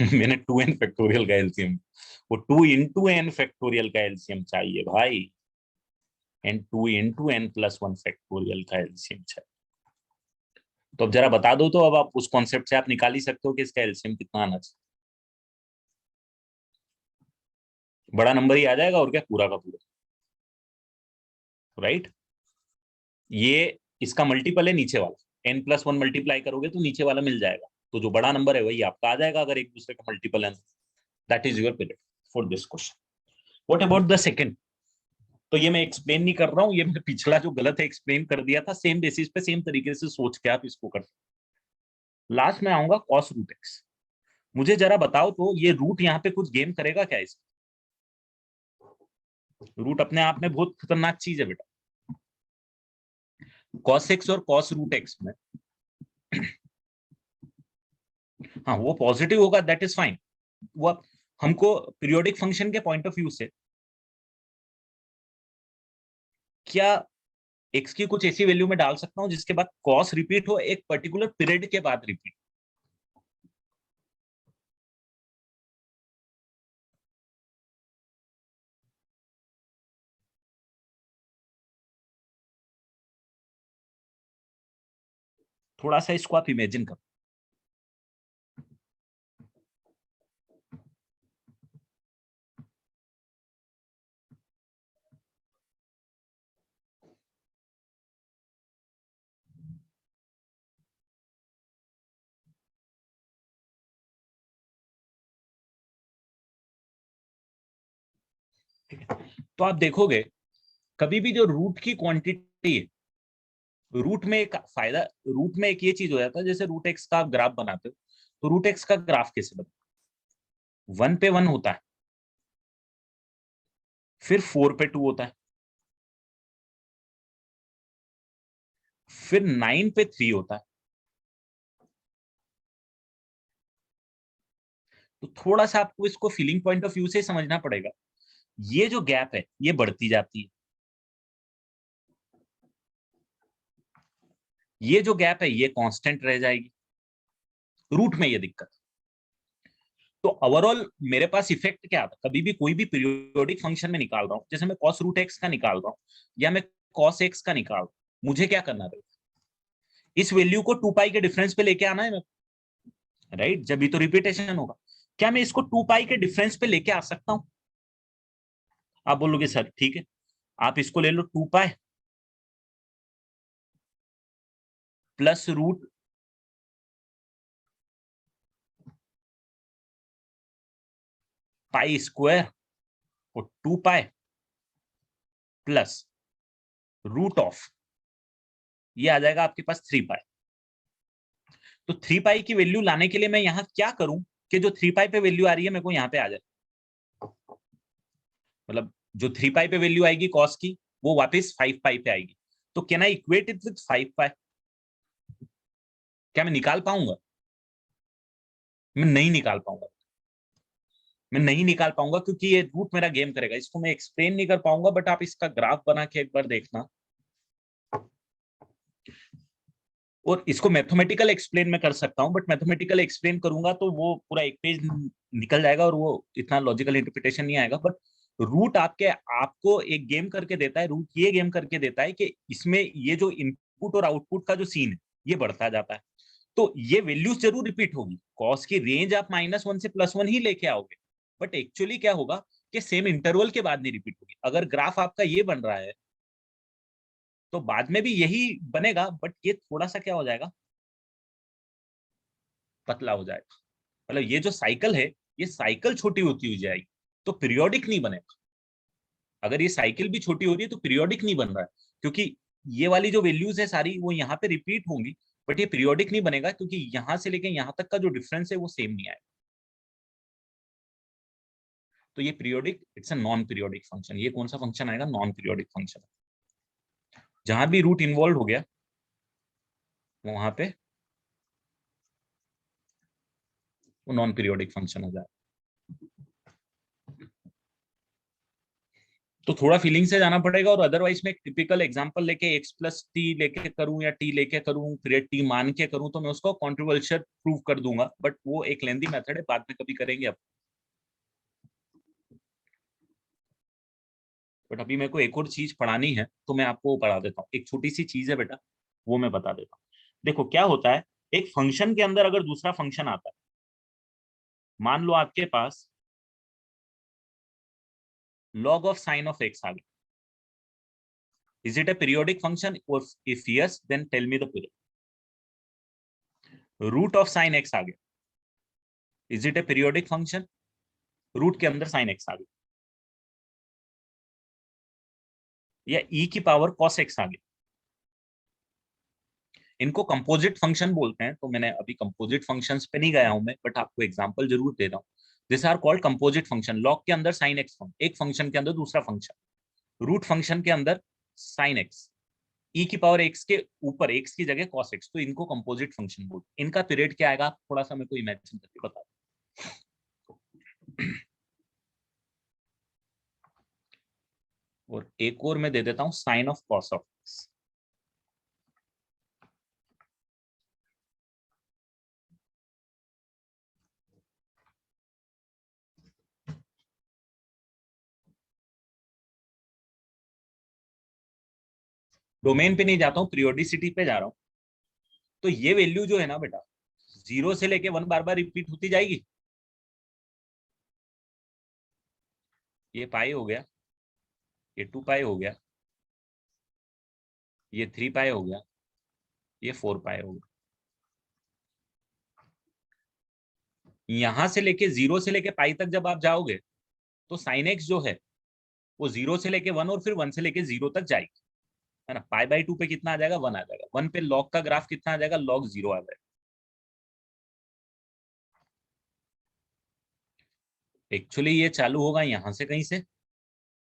मैंने 2n फैक्टोरियल का एलसीएम, वो 2 into n फैक्टोरियल का एलसीएम चाहिए भाई, एंड 2 into n+1 फैक्टोरियल का एलसीएम चाहिए। तो अब जरा बता दो, तो अब आप उस कॉन्सेप्ट से आप निकाल ही सकते हो कि इसका एलसीएम कितना आना चाहिए। बड़ा नंबर ही आ जाएगा और क्या, पूरा का पूरा, राइट। ये इसका मल्टीपल है नीचे वाला, n+1 मल्टीप्लाई करोगे तो नीचे वाला मिल जाएगा। तो जो बड़ा नंबर है वही आपका आ जाएगा अगर एक दूसरे का मल्टीपल है। That is your period for this question. What about the second? तो ये मैं एक्सप्लेन नहीं कर रहा हूँ, ये मैं पिछला जो गलत है एक्सप्लेन कर दिया था, सेम बेसिस पे सेम तरीके से सोच के आप इसको कर सकते। लास्ट में आऊंगा कॉस रूट एक्स। मुझे जरा बताओ तो ये रूट यहाँ पे कुछ गेम करेगा क्या? इस रूट अपने आप में बहुत खतरनाक चीज है बेटा। कॉस एक्स और कॉस रूट एक्स में, हाँ वो पॉजिटिव होगा, दैट इज फाइन। वो हमको पीरियोडिक फंक्शन के पॉइंट ऑफ व्यू से, क्या एक्स की कुछ ऐसी वैल्यू में डाल सकता हूँ जिसके बाद कॉस रिपीट हो एक पर्टिकुलर पीरियड के बाद रिपीट? थोड़ा सा इसको आप इमेजिन करो। ठीक है, तो आप देखोगे कभी भी जो रूट की क्वांटिटी है, रूट में एक फायदा, रूट में एक ये चीज हो जाता है, जैसे रूट एक्स का आप ग्राफ बनाते हो तो रूट एक्स का ग्राफ कैसे बनता है? 1 पे 1 होता है, फिर 4 पे 2 होता है, फिर 9 पे 3 होता है। तो थोड़ा सा आपको इसको फीलिंग पॉइंट ऑफ व्यू से समझना पड़ेगा। ये जो गैप है ये बढ़ती जाती है, ये जो गैप है ये कांस्टेंट रह जाएगी। रूट में ये दिक्कत। तो ओवरऑल मेरे पास इफेक्ट क्या आता है, कभी भी कोई भी पीरियोडिक फंक्शन में निकाल रहा हूं, जैसे मैं कॉस रूट एक्स का निकाल रहा हूं या मैं कॉस एक्स का निकाल रहा हूं, मुझे क्या करना रहेगा, इस वैल्यू को 2 पाई के डिफरेंस पे लेके आना है मेरे, राइट? जब भी तो रिपीटेशन होगा। क्या मैं इसको 2 पाई के डिफरेंस पे लेके आ सकता हूं? आप बोलोगे सर ठीक है, आप इसको ले लो 2 pi plus root pi square और 2 पाई प्लस रूट ऑफ, ये आ जाएगा आपके पास 3 पाई। तो 3 पाई की वैल्यू लाने के लिए मैं यहाँ क्या करूं कि जो 3 पाई पे वैल्यू आ रही है मेरे को यहाँ पे आ जाए, मतलब जो 3 पाई पे वैल्यू आएगी कॉस की वो वापस 5 पाई पे आएगी। तो can I equate it with 5 पाई? क्या मैं निकाल पाऊंगा? मैं नहीं निकाल पाऊंगा, मैं नहीं निकाल पाऊंगा क्योंकि ये रूट मेरा गेम करेगा। इसको मैं एक्सप्लेन नहीं कर पाऊंगा, बट आप इसका ग्राफ बना के एक बार देखना, और इसको मैथमेटिकल एक्सप्लेन मैं कर सकता हूँ, बट मैथमेटिकल एक्सप्लेन करूंगा तो वो पूरा एक पेज निकल जाएगा और वो इतना लॉजिकल इंटरप्रिटेशन नहीं आएगा। बट रूट आपके आपको एक गेम करके देता है, रूट ये गेम करके देता है कि इसमें ये जो इनपुट और आउटपुट का जो सीन है ये बढ़ता जाता है। तो ये वैल्यूज जरूर रिपीट होगी, कॉस की रेंज आप -1 से +1 ही लेके आओगे, बट एक्चुअली क्या होगा कि सेम इंटरवल के बाद नहीं रिपीट होगी। अगर ग्राफ आपका ये बन रहा है तो बाद में भी यही बनेगा, बट ये थोड़ा सा क्या हो जाएगा, पतला हो जाएगा। मतलब ये जो साइकिल है ये साइकिल छोटी होती हुई जाएगी, तो पीरियोडिक नहीं बनेगा। अगर ये साइकिल भी छोटी हो रही है तो पीरियोडिक नहीं बन रहा है, क्योंकि ये वाली जो वैल्यूज है सारी वो यहाँ पे रिपीट होंगी, बट ये पीरियोडिक नहीं बनेगा क्योंकि यहाँ से लेके यहाँ तक का जो डिफरेंस है वो सेम नहीं आएगा। तो ये periodic, it's a non periodic function. ये कौन सा फंक्शन आएगा? Non periodic function. जहां भी रूट इन्वॉल्व हो गया वहां पे वो नॉन पीरियोडिक फंक्शन हो जाए। तो थोड़ा फीलिंग से जाना पड़ेगा, और अदरवाइज मैं एक टिपिकल एग्जांपल लेके x प्लस टी लेके करूं या t लेके करूं फिर t मान के करूं तो मैं उसको कॉन्ट्रोवर्शियल प्रूव कर दूंगा, बट वो एक लेंदी मेथड है, बाद में कभी करेंगे अब। बट अभी मेरे को एक और चीज पढ़ानी है तो मैं आपको पढ़ा देता हूँ। एक छोटी सी चीज है बेटा, वो मैं बता देता हूँ। देखो क्या होता है, एक फंक्शन के अंदर अगर दूसरा फंक्शन आता है, मान लो आपके पास log of sine of x आ गया, is it a periodic function? और if yes then tell me the period. Root of sine x आ गया, is it a periodic function? Root के अंदर साइन x आ गया। या e की पावर cos x आ गया। इनको कंपोजिट फंक्शन बोलते हैं, तो मैंने अभी कंपोजिट फंक्शंस पे नहीं गया हूं मैं, बट आपको एग्जांपल जरूर दे रहा हूं। This are called composite function. Log के अंदर साइन एक्स, एक फंक्शन के अंदर दूसरा फंक्शन, रूट फंक्शन के अंदर साइन एक्स, ई की पावर एक्स के ऊपर एक्स की जगह कॉस एक्स, तो इनको कंपोजिट फंक्शन बोलते हैं। इनका पीरियड क्या आएगा थोड़ा सा मेरे को इमेजिन करके बता। और एक और मैं दे देता हूं sine of cos of x. Domain पे नहीं जाता हूँ, पीरियोडिसिटी पे जा रहा हूँ। तो ये वैल्यू जो है ना बेटा, 0 से लेके 1 बार बार रिपीट होती जाएगी। ये पाई हो गया, ये 2 पाई हो गया, ये 3 पाई हो गया, ये 4 पाई हो गया। यहां से लेके 0 से लेके पाई तक जब आप जाओगे तो साइन एक्स जो है वो 0 से लेके 1 और फिर 1 से लेके 0 तक जाएगी, है ना। पाई बाई 2 पे कितना आ जाएगा, 1 आ जाएगा। 1 पे लॉग का ग्राफ कितना आ जाएगा, लॉग 0 आ जाएगा। एक्चुअली ये चालू होगा यहाँ से कहीं से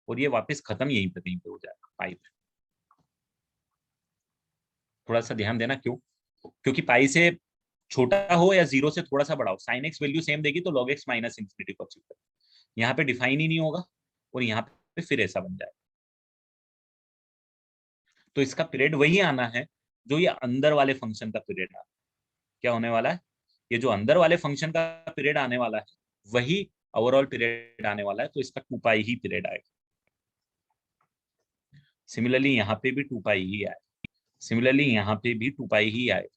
और ये वापस खत्म यहीं पे कहीं पे हो जाएगा पाई पे। थोड़ा सा ध्यान देना, क्यों, क्योंकि पाई से छोटा हो या 0 से थोड़ा सा बड़ा हो, साइन एक्स वैल्यू सेम देगी तो लॉग एक्स माइनस इन्फिनिटी को अचीव करेगा। यहाँ पे डिफाइन ही नहीं होगा और यहाँ पे फिर ऐसा बन जाएगा। तो इसका पीरियड वही आना है जो ये अंदर वाले फंक्शन का पीरियड आना। क्या होने वाला है, ये जो अंदर वाले फंक्शन का पीरियड आने वाला है वही ओवरऑल पीरियड आने वाला है, तो इसका 2 पाई ही पीरियड आएगा। सिमिलरली यहाँ पे भी 2 पाई ही आए, सिमिलरली यहाँ पे भी 2 पाई ही आए।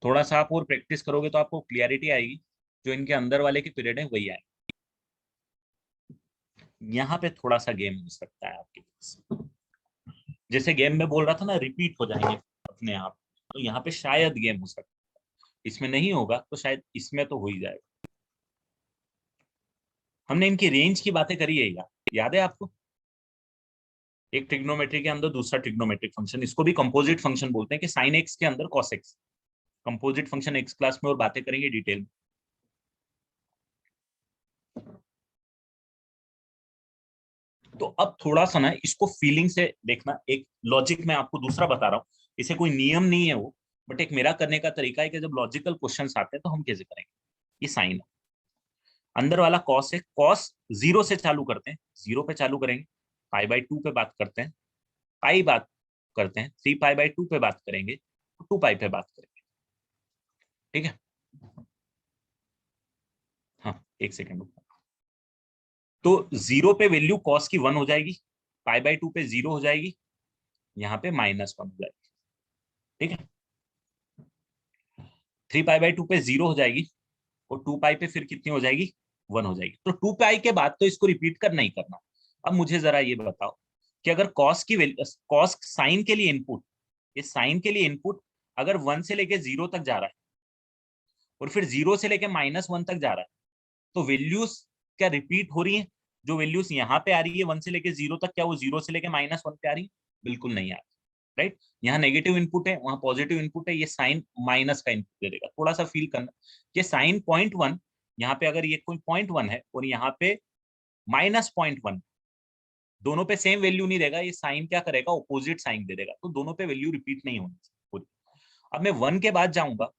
थोड़ा सा आप और प्रैक्टिस करोगे तो आपको क्लियरिटी आएगी, जो इनके अंदर वाले के पीरियड है वही आएंगे। यहाँ पे थोड़ा सा गेम हो सकता है आपके पास, जैसे गेम में बोल रहा था ना रिपीट हो जाएंगे अपने आप, तो यहाँ पे शायद गेम हो सकता है। इसमें नहीं होगा तो शायद इसमें तो हो ही जाएगा। हमने इनकी रेंज की बातें करी है, याद है आपको। एक ट्रिग्नोमेट्री के अंदर दूसरा ट्रिग्नोमेट्रिक फंक्शन, इसको भी कंपोजिट फंक्शन बोलते हैं, कि साइन एक्स के अंदर cos x. Composite function x class में और बातें करेंगे डिटेल में। तो अब थोड़ा सा ना इसको फीलिंग से देखना, एक लॉजिक में आपको दूसरा बता रहा हूँ, इसे कोई नियम नहीं है वो, बट एक मेरा करने का तरीका है कि जब लॉजिकल क्वेश्चंस आते हैं तो हम कैसे करेंगे। ये साइन है, अंदर वाला कॉस है, कॉस 0 से चालू करते हैं, 0 पे चालू करेंगे, पाई बाई 2 पे बात करते हैं, पाई बात करते हैं, 3 पाई बाई 2 पे बात करेंगे, 2 पाई पे बात करेंगे। ठीक है, हाँ एक सेकेंड। तो 0 पे वैल्यू कॉस की 1 हो जाएगी, पाई बाई 2 पे 0 हो जाएगी, यहाँ पे -1 हो जाएगी। ठीक है, 3 पाई बाई 2 पे 0 हो जाएगी और 2 पाई पे फिर कितनी हो जाएगी, 1 हो जाएगी। तो 2 पाई के बाद तो इसको रिपीट करना ही करना। अब मुझे जरा ये बताओ कि अगर कॉस की वैल्यू, कॉस साइन के लिए इनपुट, ये साइन के लिए इनपुट अगर 1 से लेके 0 तक जा रहा है और फिर 0 से लेके -1 तक जा रहा है, तो वैल्यूज क्या रिपीट हो रही है। जो वैल्यूज यहाँ पे आ रही है 1 से लेके 0 तक, क्या वो 0 से लेके -1 पे आ रही है, बिल्कुल नहीं आ रही। राइट, यहाँ नेगेटिव इनपुट है, वहां पॉजिटिव इनपुट है, ये साइन माइनस का इनपुट दे देगा। थोड़ा सा फील करना, ये साइन 0.1, यहाँ पे अगर ये कोई 0.1 है और यहाँ पे -0.1, दोनों पे सेम वैल्यू नहीं देगा, ये साइन क्या करेगा, ऑपोजिट साइन दे देगा, तो दोनों पे वैल्यू रिपीट नहीं होनी। अब मैं 1 के बाद जाऊंगा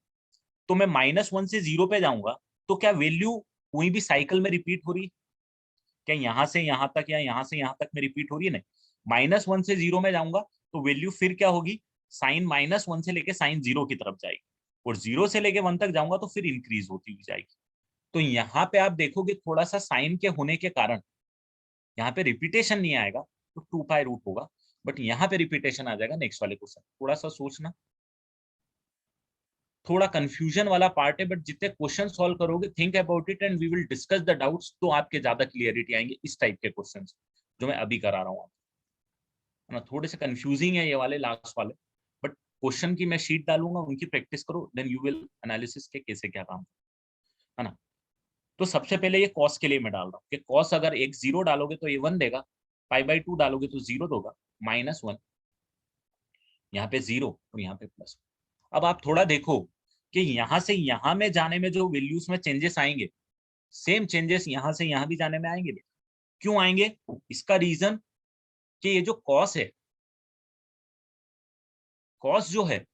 तो मैं -1 से 0 पे जाऊंगा, तो क्या वैल्यू कोई भी साइकिल में रिपीट हो रही है, क्या यहाँ से यहाँ तक या यहाँ से यहाँ तक में रिपीट हो रही है, नहीं। -1 से 0 में जाऊंगा तो वैल्यू फिर क्या होगी, साइन -1 से लेके साइन 0 की तरफ जाएगी, और 0 से लेके 1 तक जाऊंगा तो फिर इंक्रीज होती हुई जाएगी। तो यहाँ पे आप देखोगे थोड़ा सा साइन के होने के कारण यहाँ पे रिपीटेशन नहीं आएगा, तो 2 पाई रूट होगा, बट यहाँ पे रिपीटेशन आ जाएगा नेक्स्ट वाले क्वेश्चन। थोड़ा सा सोचना, थोड़ा कंफ्यूजन वाला पार्ट है, बट जितने क्वेश्चन सॉल्व करोगे, think about it and we will discuss the doubts, तो आपके ज्यादा क्लियरिटी आएंगे इस टाइप के क्वेश्चन जो मैं अभी करा रहा हूँ। है ना, थोड़े से कंफ्यूजिंग है ये वाले लास्ट वाले, बट क्वेश्चन की मैं शीट डालूंगा, उनकी प्रैक्टिस करो, देन यू विल एनालिसिस के कैसे क्या काम है ना। तो सबसे पहले ये कॉस के लिए मैं डाल रहा हूँ कि कॉस अगर एक 0 डालोगे तो ये 1 देगा, पाई बाई 2 डालोगे तो 0 देगा, -1, यहाँ पे 0 और यहाँ पे प्लस। अब आप थोड़ा देखो कि यहाँ से यहाँ में जाने में जो वैल्यूज में चेंजेस आएंगे, सेम चेंजेस यहाँ से यहाँ भी जाने में आएंगे। क्यों आएंगे, इसका रीजन कि ये जो कॉस है, कॉस जो है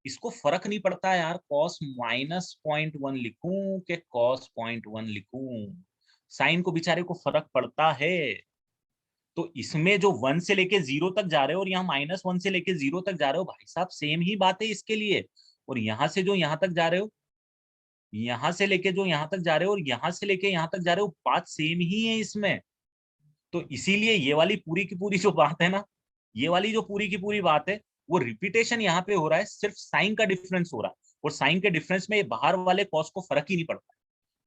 इसको फर्क नहीं पड़ता यार, कॉस -0.1 लिखूं कि कॉस 0.1 लिखूं, साइन को बेचारे को फर्क पड़ता है। तो इसमें जो 1 से लेके 0 तक जा रहे हो और यहाँ -1 से लेके 0 तक जा रहे हो, भाई साहब सेम ही बात है इसके लिए। और यहाँ से जो यहाँ तक जा रहे हो, यहाँ से लेके जो यहाँ तक जा रहे हो और यहाँ से लेके यहाँ तक जा रहे हो, बात सेम ही है इसमें। तो इसीलिए ये वाली पूरी की पूरी जो बात है ना, ये वाली जो पूरी की पूरी बात है, वो रिपीटेशन यहाँ पे हो रहा है, सिर्फ साइन का डिफरेंस हो रहा है, और साइन के डिफरेंस में बाहर वाले कॉस को फर्क ही नहीं पड़ता।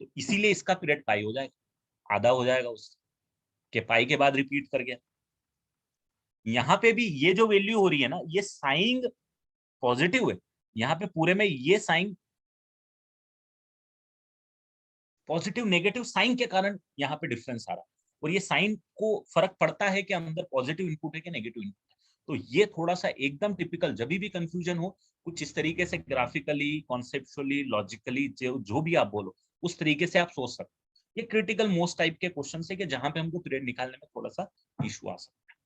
तो इसीलिए इसका पीरियड पाई हो जाएगा, आधा हो जाएगा उससे, कि पाई के बाद रिपीट कर गया। यहाँ पे भी ये जो वैल्यू हो रही है ना, ये साइन पॉजिटिव है, यहाँ पे पूरे में ये साइन पॉजिटिव नेगेटिव साइन के कारण यहाँ पे डिफरेंस आ रहा है, और ये साइन को फर्क पड़ता है कि अंदर पॉजिटिव इनपुट है कि नेगेटिव इनपुट है। तो ये थोड़ा सा एकदम टिपिकल, जब भी कंफ्यूजन हो कुछ इस तरीके से ग्राफिकली, कॉन्सेप्चुअली, लॉजिकली, जो भी आप बोलो उस तरीके से आप सोच सकते हो। ये क्रिटिकल मोस्ट टाइप के क्वेश्चन है कि जहां पे हमको पीरियड निकालने में थोड़ा सा इशू आ सकता है।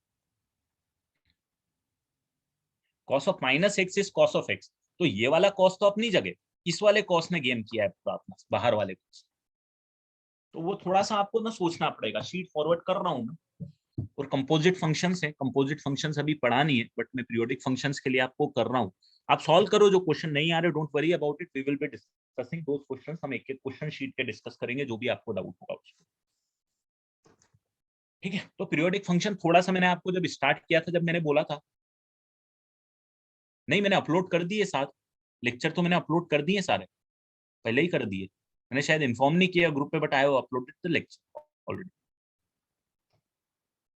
Cos of minus x is cos of x, तो ये वाला कॉस तो अपनी जगह, इस वाले कॉस ने गेम किया है अपना, बाहर वाले कॉस। तो वो थोड़ा सा आपको ना सोचना पड़ेगा। शीट फॉरवर्ड कर रहा हूँ मैं, और कंपोजिट फंक्शंस है, कंपोजिट फंक्शंस अभी पढ़ा नहीं है, बट मैं पीरियोडिक फंक्शंस के लिए आपको कर रहा हूँ। आप सॉल्व करो, जो क्वेश्चन नहीं आ रहे don't worry about it, we will be discussing those questions. हम एक एक क्वेश्चन शीट पे डिस्कस करेंगे, जो भी आपको डाउट होगा उसको। ठीक है, तो पीरियोडिक फंक्शन थोड़ा सा मैंने आपको जब स्टार्ट किया था, जब मैंने बोला था, नहीं मैंने अपलोड कर दिए साथ लेक्चर, तो मैंने अपलोड कर दिए सारे, पहले ही कर दिए। मैंने शायद इन्फॉर्म नहीं किया ग्रुप पे, but I have uploaded the lecture already.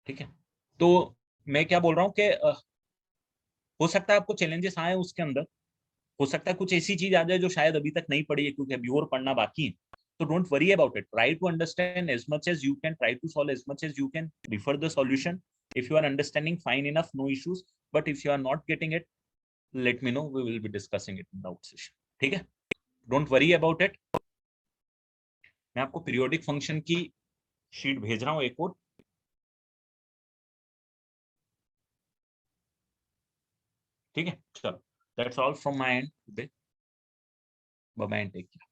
ठीक है, तो मैं क्या बोल रहा हूँ कि हो सकता है आपको चैलेंजेस आए उसके अंदर, हो सकता है कुछ ऐसी चीज आ जाए जो शायद अभी तक नहीं पढ़ी है, क्योंकि अभी और पढ़ना बाकी है। तो don't worry about it, try to understand as much as you can, try to solve as much as you can, refer the solution. If you are understanding fine enough, no issues, but if you are not getting it, let me know, we will be discussing it in the out session. ठीक है, don't worry about it. मैं आपको periodic function की sheet भेज रहा हूँ एक और। ठीक है, चलो, that's all from my end today. Bye bye, take care.